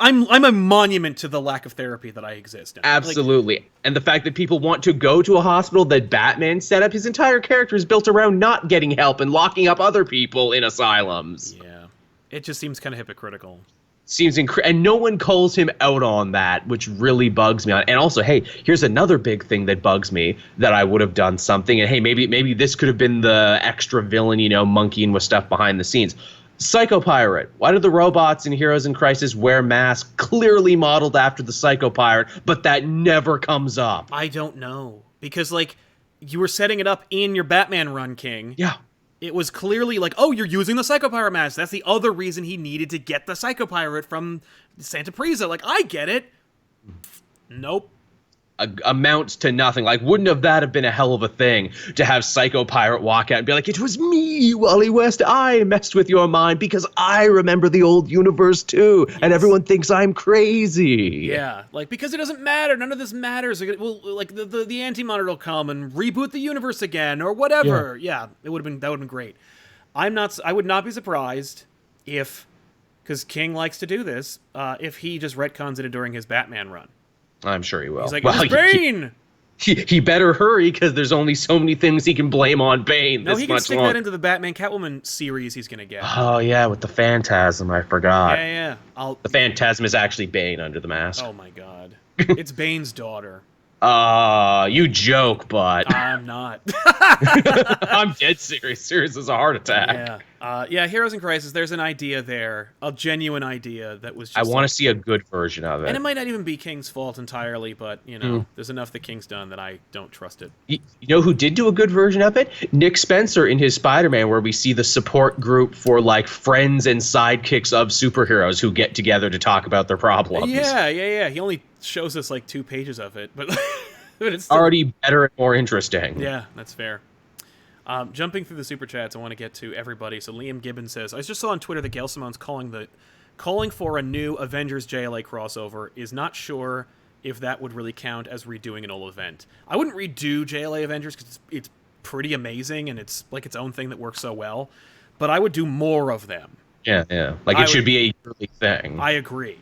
I'm a monument to the lack of therapy that I exist in. Absolutely. And the fact that people want to go to a hospital that Batman set up, his entire character is built around not getting help and locking up other people in asylums. Yeah. It just seems kind of hypocritical. Seems and no one calls him out on that, which really bugs me. And also, hey, here's another big thing that bugs me, that I would have done something, and hey, maybe this could have been the extra villain, monkeying with stuff behind the scenes. Psycho Pirate. Why do the robots in Heroes in Crisis wear masks clearly modeled after the Psycho Pirate, but that never comes up? I don't know, because like you were setting it up in your Batman run, King. Yeah. It was clearly like, oh, you're using the Psycho Pirate mask. That's the other reason he needed to get the Psycho Pirate from Santa Prisa. Like, I get it. Nope. Amounts to nothing. Like, wouldn't that have been a hell of a thing to have Psycho Pirate walk out and be like, it was me, Wally West. I messed with your mind because I remember the old universe too, and everyone thinks I'm crazy. Yeah, like, because it doesn't matter. None of this matters. Well, like the Anti-Monitor will come and reboot the universe again or whatever. Yeah, that would have been great. I would not be surprised if, because King likes to do this, if he just retcons it during his Batman run. I'm sure he will. He's like, well, it's Bane! He better hurry, because there's only so many things he can blame on Bane. No, he can stick that into the Batman Catwoman series he's going to get. Oh, yeah, with the Phantasm. I forgot. Yeah. The Phantasm is actually Bane under the mask. Oh, my God. It's Bane's daughter. You joke, but... I'm not. I'm dead serious. Serious as a heart attack. Yeah. Yeah, Heroes in Crisis, there's an idea there, a genuine idea that was just I want to see a good version of it. And it might not even be King's fault entirely, but, there's enough that King's done that I don't trust it. You know who did do a good version of it? Nick Spencer in his Spider-Man, where we see the support group for, like, friends and sidekicks of superheroes who get together to talk about their problems. Yeah. He only shows us, like, 2 pages of it, but it's still... already better and more interesting. Yeah, that's fair. Jumping through the super chats, I want to get to everybody. So Liam Gibbons says, I just saw on Twitter that Gail Simone's calling for a new Avengers JLA crossover. Is not sure if that would really count as redoing an old event. I wouldn't redo JLA Avengers because it's pretty amazing and it's like its own thing that works so well. But I would do more of them. Yeah. Like it should be a yearly thing. I agree.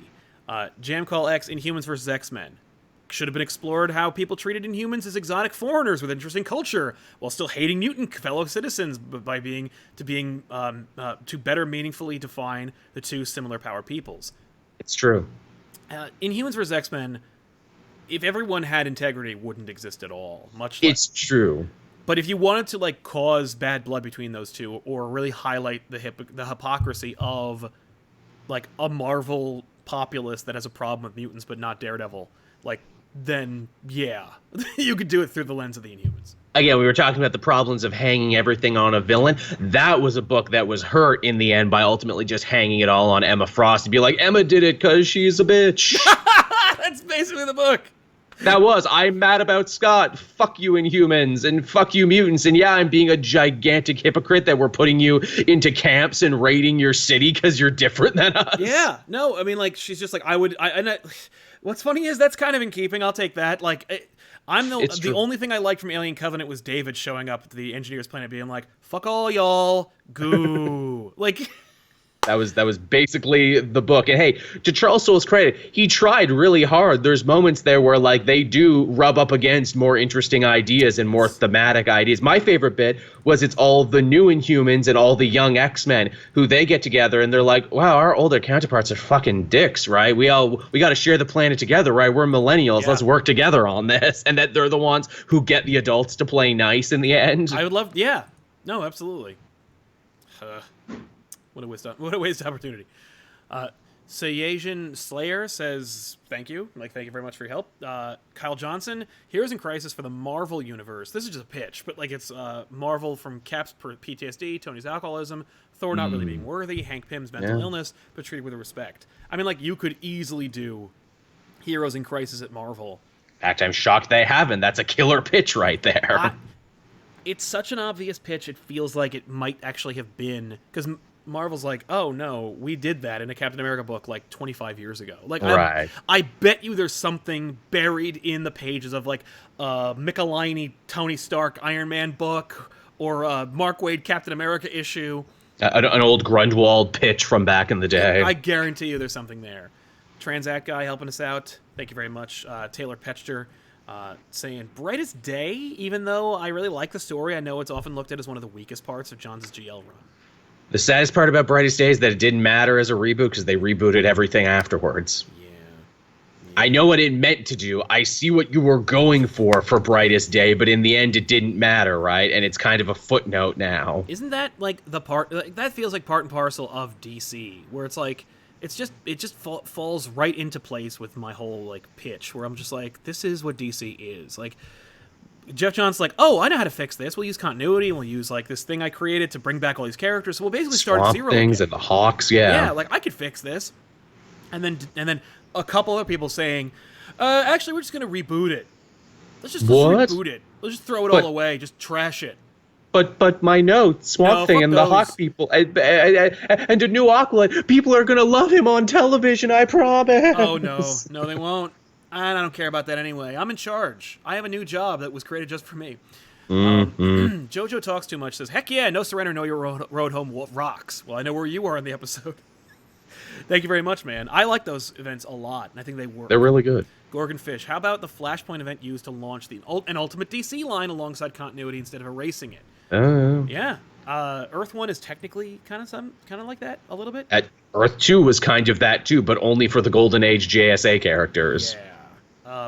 Jam Call X, Inhumans vs. X-Men. Should have been explored how people treated Inhumans as exotic foreigners with interesting culture, while still hating mutant fellow citizens by to better meaningfully define the two similar power peoples. It's true. Inhumans vs. X-Men, if everyone had integrity, wouldn't exist at all. It's true. But if you wanted to like cause bad blood between those two, or really highlight the hypocrisy of like a Marvel populace that has a problem with mutants but not Daredevil, then yeah, you could do it through the lens of the Inhumans. Again, we were talking about the problems of hanging everything on a villain. That was a book that was hurt in the end by ultimately just hanging it all on Emma Frost and be like, Emma did it because she's a bitch. That's basically the book. I'm mad about Scott. Fuck you, Inhumans, and fuck you, mutants. And yeah, I'm being a gigantic hypocrite that we're putting you into camps and raiding your city because you're different than us. Yeah, no, I mean, like, she's just like, what's funny is that's kind of in keeping. I'll take that. Like, the only thing I liked from Alien Covenant was David showing up at the Engineers Planet being like, fuck all y'all, goo. Like... That was basically the book. And hey, to Charles Soule's credit, he tried really hard. There's moments there where like they do rub up against more interesting ideas and more thematic ideas. My favorite bit was it's all the new Inhumans and all the young X-Men who they get together and they're like, wow, our older counterparts are fucking dicks, right? We got to share the planet together, right? We're millennials. Yeah. Let's work together on this. And that they're the ones who get the adults to play nice in the end. I would love, yeah. No, absolutely. What a waste of opportunity. Sayasian Slayer says, thank you. Thank you very much for your help. Kyle Johnson, Heroes in Crisis for the Marvel Universe. This is just a pitch, but it's Marvel from Cap's PTSD, Tony's alcoholism, Thor not really being worthy, Hank Pym's mental illness, but treated with respect. I mean, you could easily do Heroes in Crisis at Marvel. In fact, I'm shocked they haven't. That's a killer pitch right there. It's such an obvious pitch, it feels like it might actually have been, because Marvel's like, oh no, we did that in a Captain America book 25 years ago. Right. I bet you there's something buried in the pages of Michelini Tony Stark Iron Man book or a Mark Waid Captain America issue. An old Grunwald pitch from back in the day. I guarantee you there's something there. Transact guy helping us out. Thank you very much. Taylor Petchter saying, Brightest Day, even though I really like the story, I know it's often looked at as one of the weakest parts of John's GL run. The saddest part about Brightest Day is that it didn't matter as a reboot because they rebooted everything afterwards. Yeah. I know what it meant to do. I see what you were going for Brightest Day, but in the end it didn't matter, right? And it's kind of a footnote now. Isn't that the part that feels like part and parcel of DC, where it's it just falls right into place with my whole pitch, where I'm just like, this is what DC is. Jeff Johns like, oh, I know how to fix this. We'll use continuity, and we'll use this thing I created to bring back all these characters. So we'll basically start at zero. Things and the Hawks, yeah. Yeah, I could fix this. And then a couple other people saying, actually, we're just gonna reboot it. Let's just reboot it. Let's just throw it all away. Just trash it. But my note, Swamp Thing and the Hawk people and a new Aqualad, people are gonna love him on television, I promise. Oh no, they won't. I don't care about that anyway. I'm in charge. I have a new job that was created just for me. Jojo Talks Too Much says, heck yeah, No Surrender, Know Your Road Home rocks. Well, I know where you are in the episode. Thank you very much, man. I like those events a lot, and I think they work. They're really good. Gorgon Fish, how about the Flashpoint event used to launch an Ultimate DC line alongside continuity instead of erasing it? Yeah. Earth 1 is technically kind of like that, a little bit. Earth 2 was kind of that, too, but only for the Golden Age JSA characters. Yeah.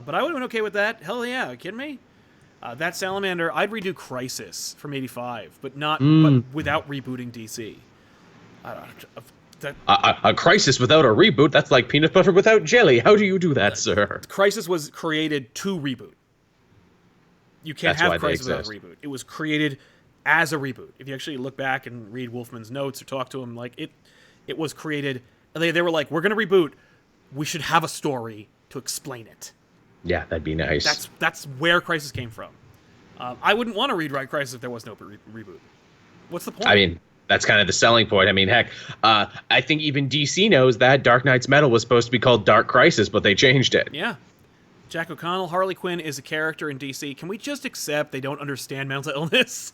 But I would have been okay with that. Hell yeah, are you kidding me? That Salamander, I'd redo Crisis from 85, but without rebooting DC. I don't, that A crisis without a reboot, that's like peanut butter without jelly. How do you do that, sir? Crisis was created to reboot. You can't have Crisis without a reboot. It was created as a reboot. If you actually look back and read Wolfman's notes or talk to him, like it was created. They were like, we're going to reboot. We should have a story to explain it. Yeah, that'd be nice. That's where Crisis came from. I wouldn't want to rewrite Crisis if there was no reboot. What's the point? I mean, that's kind of the selling point. I mean, heck, I think even DC knows that Dark Knight's Metal was supposed to be called Dark Crisis, but they changed it. Yeah. Jack O'Connell, Harley Quinn is a character in DC. Can we just accept they don't understand mental illness?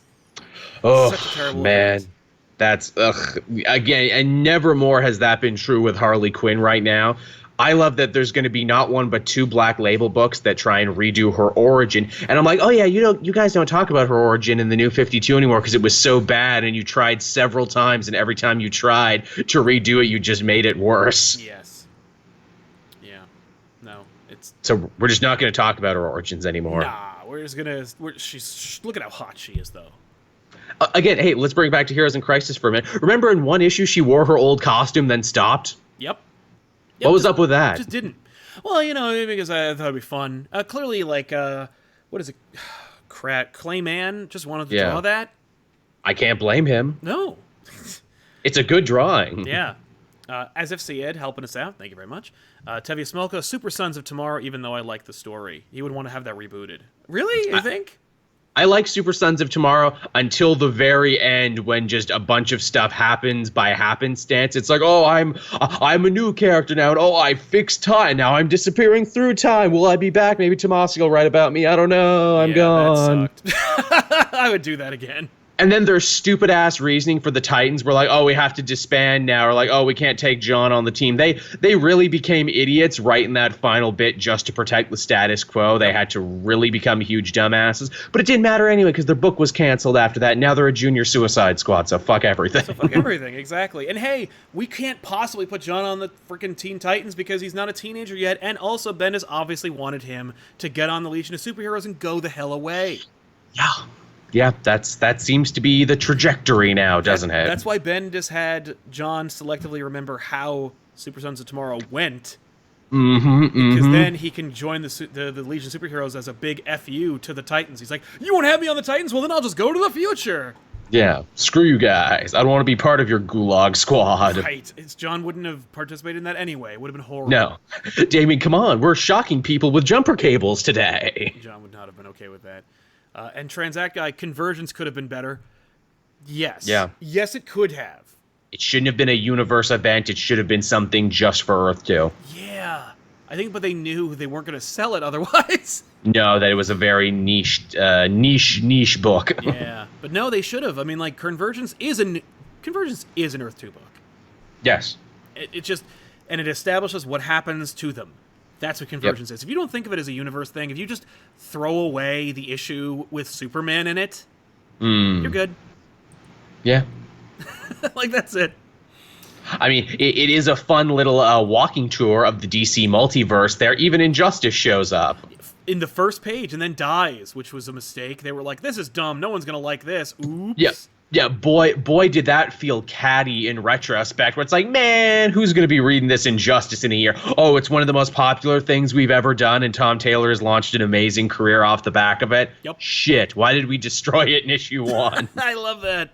Oh, such a terrible man. event. That's, again, and never more has that been true with Harley Quinn right now. I love that there's going to be not one but two Black Label books that try and redo her origin. And I'm like, oh yeah, you guys don't talk about her origin in the New 52 anymore because it was so bad and you tried several times and every time you tried to redo it, you just made it worse. Yes. Yeah. No, it's... So we're just not going to talk about her origins anymore. Nah, we're just going to... She's look at how hot she is, though. Again, hey, let's bring it back to Heroes in Crisis for a minute. Remember in one issue she wore her old costume, then stopped? Yep. What was up with that? Just didn't. Well, because I thought it'd be fun. Clearly, like, what is it? Clayman just wanted to draw that. I can't blame him. No. It's a good drawing. Yeah. As if Syed helping us out. Thank you very much. Tevye Smolka, Super Sons of Tomorrow, even though I like the story. He would want to have that rebooted. Really? You think? I like Super Sons of Tomorrow until the very end when just a bunch of stuff happens by happenstance. It's like, oh, I'm a new character now, and oh, I fixed time. Now I'm disappearing through time. Will I be back? Maybe Tomasi will write about me. I don't know. I'm gone. That sucked. I would do that again. And then there's stupid-ass reasoning for the Titans. We're like, oh, we have to disband now. Or like, oh, we can't take John on the team. They really became idiots right in that final bit just to protect the status quo. They had to really become huge dumbasses. But it didn't matter anyway because their book was canceled after that. Now they're a junior Suicide Squad, so fuck everything. So fuck everything, exactly. And hey, we can't possibly put John on the freaking Teen Titans because he's not a teenager yet. And also, Bendis obviously wanted him to get on the Legion of Superheroes and go the hell away. Yeah. Yeah, that seems to be the trajectory now, doesn't it? That's why Bendis had John selectively remember how Super Sons of Tomorrow went. Because then he can join the Legion of Superheroes as a big FU to the Titans. He's like, you won't have me on the Titans? Well, then I'll just go to the future. Yeah, screw you guys. I don't want to be part of your gulag squad. Right. John wouldn't have participated in that anyway. It would have been horrible. No. Damien, come on. We're shocking people with jumper cables today. John would not have been okay with that. And Transact Guy, conversions could have been better. Yes. Yeah. Yes, it could have. It shouldn't have been a universe event. It should have been something just for Earth 2. Yeah. I think, but they knew they weren't going to sell it otherwise. No, that it was a very niche book. Yeah. But no, they should have. I mean, like, Convergence is an Earth 2 book. Yes. It just, and it establishes what happens to them. That's what Convergence is. If you don't think of it as a universe thing, if you just throw away the issue with Superman in it, you're good. Yeah. Like, that's it. I mean, it is a fun little walking tour of the DC multiverse there. Even Injustice shows up. In the first page and then dies, which was a mistake. They were like, this is dumb. No one's going to like this. Oops. Yeah. Yeah, boy, did that feel catty in retrospect, where it's like, man, who's going to be reading this Injustice in a year? Oh, it's one of the most popular things we've ever done, and Tom Taylor has launched an amazing career off the back of it. Yep. Shit, why did we destroy it in issue 1? I love that.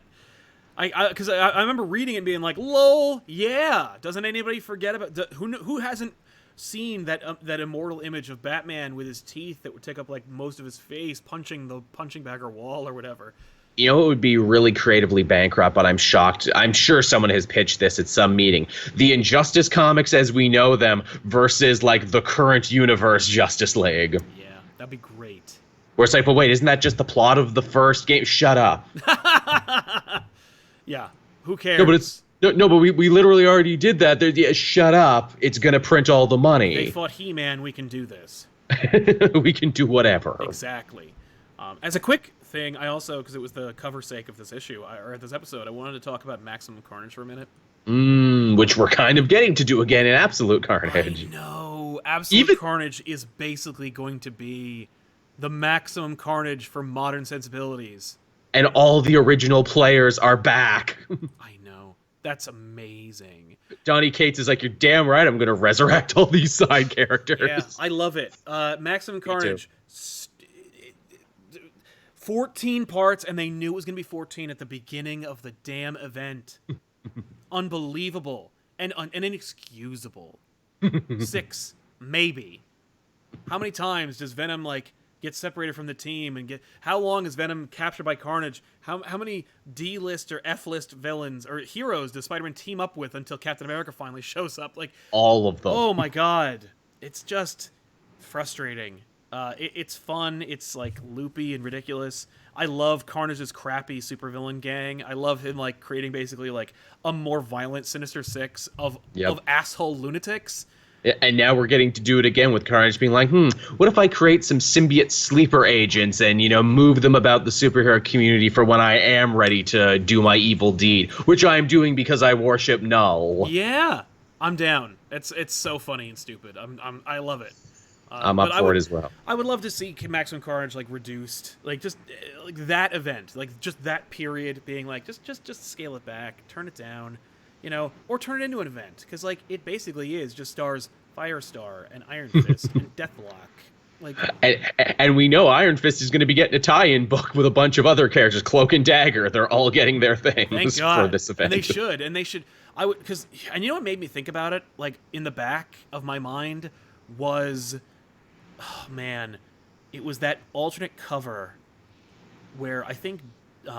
Because I remember reading it and being like, lol, yeah. Doesn't anybody forget about... Who hasn't seen that immortal image of Batman with his teeth that would take up like most of his face, punching the punching bag or wall or whatever? You know, it would be really creatively bankrupt, but I'm shocked. I'm sure someone has pitched this at some meeting. The Injustice comics as we know them versus, like, the current universe Justice League. Yeah, that'd be great. Where it's like, but wait, isn't that just the plot of the first game? Shut up. Yeah, who cares? No, but it's... No, but we literally already did that. Yeah, shut up. It's going to print all the money. They fought He-Man, we can do this. We can do whatever. Exactly. As a quick thing, I also, because it was the cover sake of this issue, or this episode, I wanted to talk about Maximum Carnage for a minute. Which we're kind of getting to do again in Absolute Carnage. I know. Absolute Carnage is basically going to be the Maximum Carnage for modern sensibilities. And all the original players are back. I know. That's amazing. Donny Cates is like, you're damn right, I'm going to resurrect all these side characters. Yeah, I love it. Maximum Carnage, 14 parts, and they knew it was going to be 14 at the beginning of the damn event. Unbelievable and inexcusable. 6, maybe. How many times does Venom like get separated from the team and how long is Venom captured by Carnage? How many D-list or F-list villains or heroes does Spider-Man team up with until Captain America finally shows up? Like all of them. Oh my god. It's just frustrating. It's fun. It's like loopy and ridiculous. I love Carnage's crappy supervillain gang. I love him like creating basically like a more violent Sinister Six of asshole lunatics. And now we're getting to do it again with Carnage being like, what if I create some symbiote sleeper agents and, move them about the superhero community for when I am ready to do my evil deed, which I'm doing because I worship Null. Yeah, I'm down. It's so funny and stupid. I love it. I'm up for it as well. I would love to see Maximum Carnage like reduced, like just like that event, like just that period being like just scale it back, turn it down. Or turn it into an event, because like it basically is just stars Firestar and Iron Fist and Deathlock. Like, and we know Iron Fist is going to be getting a tie-in book with a bunch of other characters, Cloak and Dagger. They're all getting their things for this event. And they should. I would, and you know what made me think about it? Like in the back of my mind was, oh man, it was that alternate cover where I think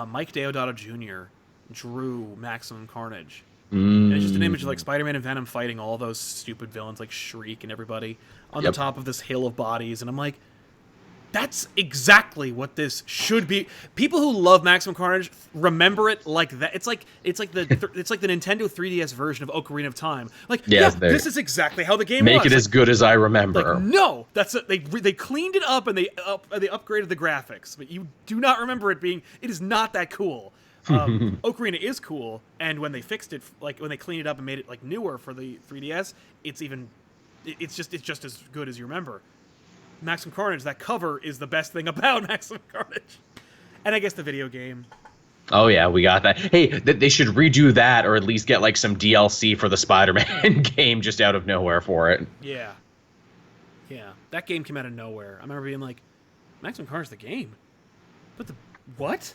Mike Deodato Jr. drew Maximum Carnage. And it's just an image of like Spider-Man and Venom fighting all those stupid villains like Shriek and everybody on the top of this hill of bodies, and I'm like, that's exactly what this should be. People who love Maximum Carnage remember it like that. It's like the Nintendo 3DS version of Ocarina of Time. Like, this is exactly how the game was. Make it as good as I remember. Like, no, that's it. They cleaned it up and they upgraded the graphics, but you do not remember it being. It is not that cool. Ocarina is cool, and when they fixed it, like when they cleaned it up and made it like newer for the 3DS, it's just as good as you remember. Maximum Carnage, that cover is the best thing about Maximum Carnage, and I guess the video game. Oh yeah, we got that. Hey, they should redo that, or at least get like some DLC for the Spider-Man game just out of nowhere for it. Yeah, that game came out of nowhere. I remember being like, Maximum Carnage the game, but what?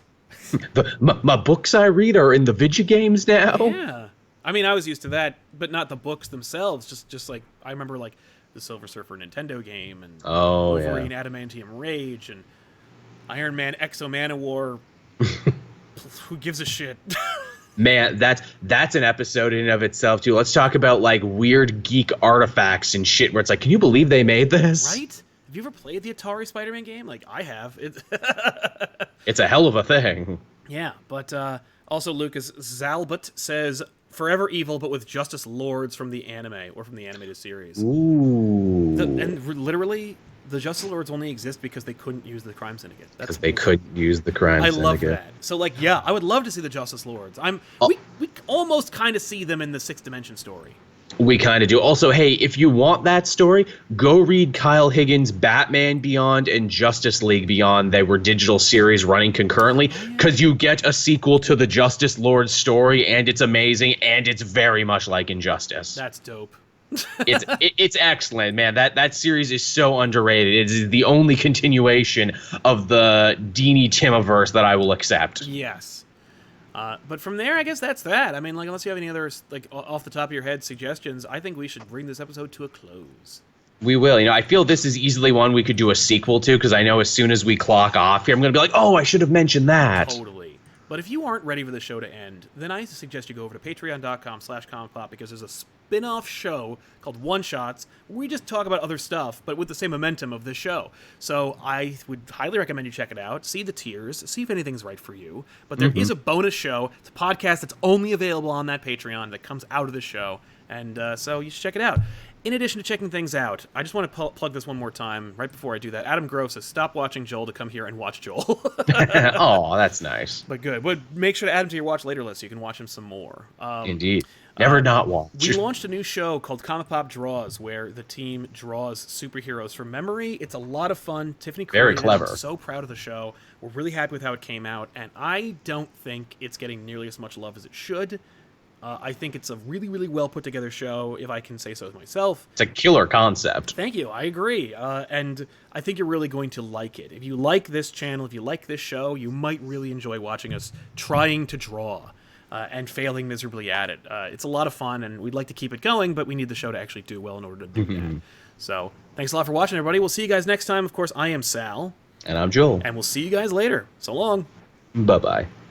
My books I read are in the video games now. Yeah, I mean, I was used to that, but not the books themselves. Just like I remember, like the Silver Surfer Nintendo game and Wolverine Adamantium Rage and Iron Man Exo Manowar. Who gives a shit? Man, that's an episode in and of itself too. Let's talk about like weird geek artifacts and shit where it's like, can you believe they made this? Right? Have you ever played the Atari Spider-Man game? Like, I have. It's a hell of a thing. Yeah, but also Lucas Zalbut says, forever evil, but with Justice Lords from the anime, or from the animated series. Ooh. And literally, the Justice Lords only exist because they couldn't use the Crime Syndicate. Because they couldn't use the Crime Syndicate. I love that. So, like, yeah, I would love to see the Justice Lords. We almost kind of see them in the Sixth Dimension story. We kind of do. Also, hey, if you want that story, go read Kyle Higgins' Batman Beyond and Justice League Beyond. They were digital series running concurrently, because you get a sequel to the Justice Lord story, and it's amazing, and it's very much like Injustice. That's dope. It's excellent, man. That series is so underrated. It is the only continuation of the Dini Timiverse that I will accept. Yes. But from there, I guess that's that. I mean, like, unless you have any other, like, off the top of your head suggestions, I think we should bring this episode to a close. We will. I feel this is easily one we could do a sequel to, because I know as soon as we clock off here, I'm going to be like, oh, I should have mentioned that. Totally. But if you aren't ready for the show to end, then I suggest you go over to patreon.com/ComicPOP, because there's a spin-off show called One Shots where we just talk about other stuff, but with the same momentum of this show. So I would highly recommend you check it out, see the tiers, see if anything's right for you. But there is a bonus show. It's a podcast that's only available on that Patreon that comes out of the show. And so you should check it out. In addition to checking things out, I just want to plug this one more time right before I do that. Adam Grove says, stop watching Joel to come here and watch Joel. Oh, that's nice. But good. But make sure to add him to your watch later list so you can watch him some more. Indeed. Never not watch. We launched a new show called ComicPOP Draws, where the team draws superheroes from memory. It's a lot of fun. Tiffany very clever. I'm so proud of the show. We're really happy with how it came out, and I don't think it's getting nearly as much love as it should. I think it's a really, really well put together show, if I can say so myself. It's a killer concept. Thank you. I agree. And I think you're really going to like it. If you like this channel, if you like this show, you might really enjoy watching us trying to draw and failing miserably at it. It's a lot of fun, and we'd like to keep it going, but we need the show to actually do well in order to do that. So thanks a lot for watching, everybody. We'll see you guys next time. Of course, I am Sal. And I'm Joel. And we'll see you guys later. So long. Bye-bye.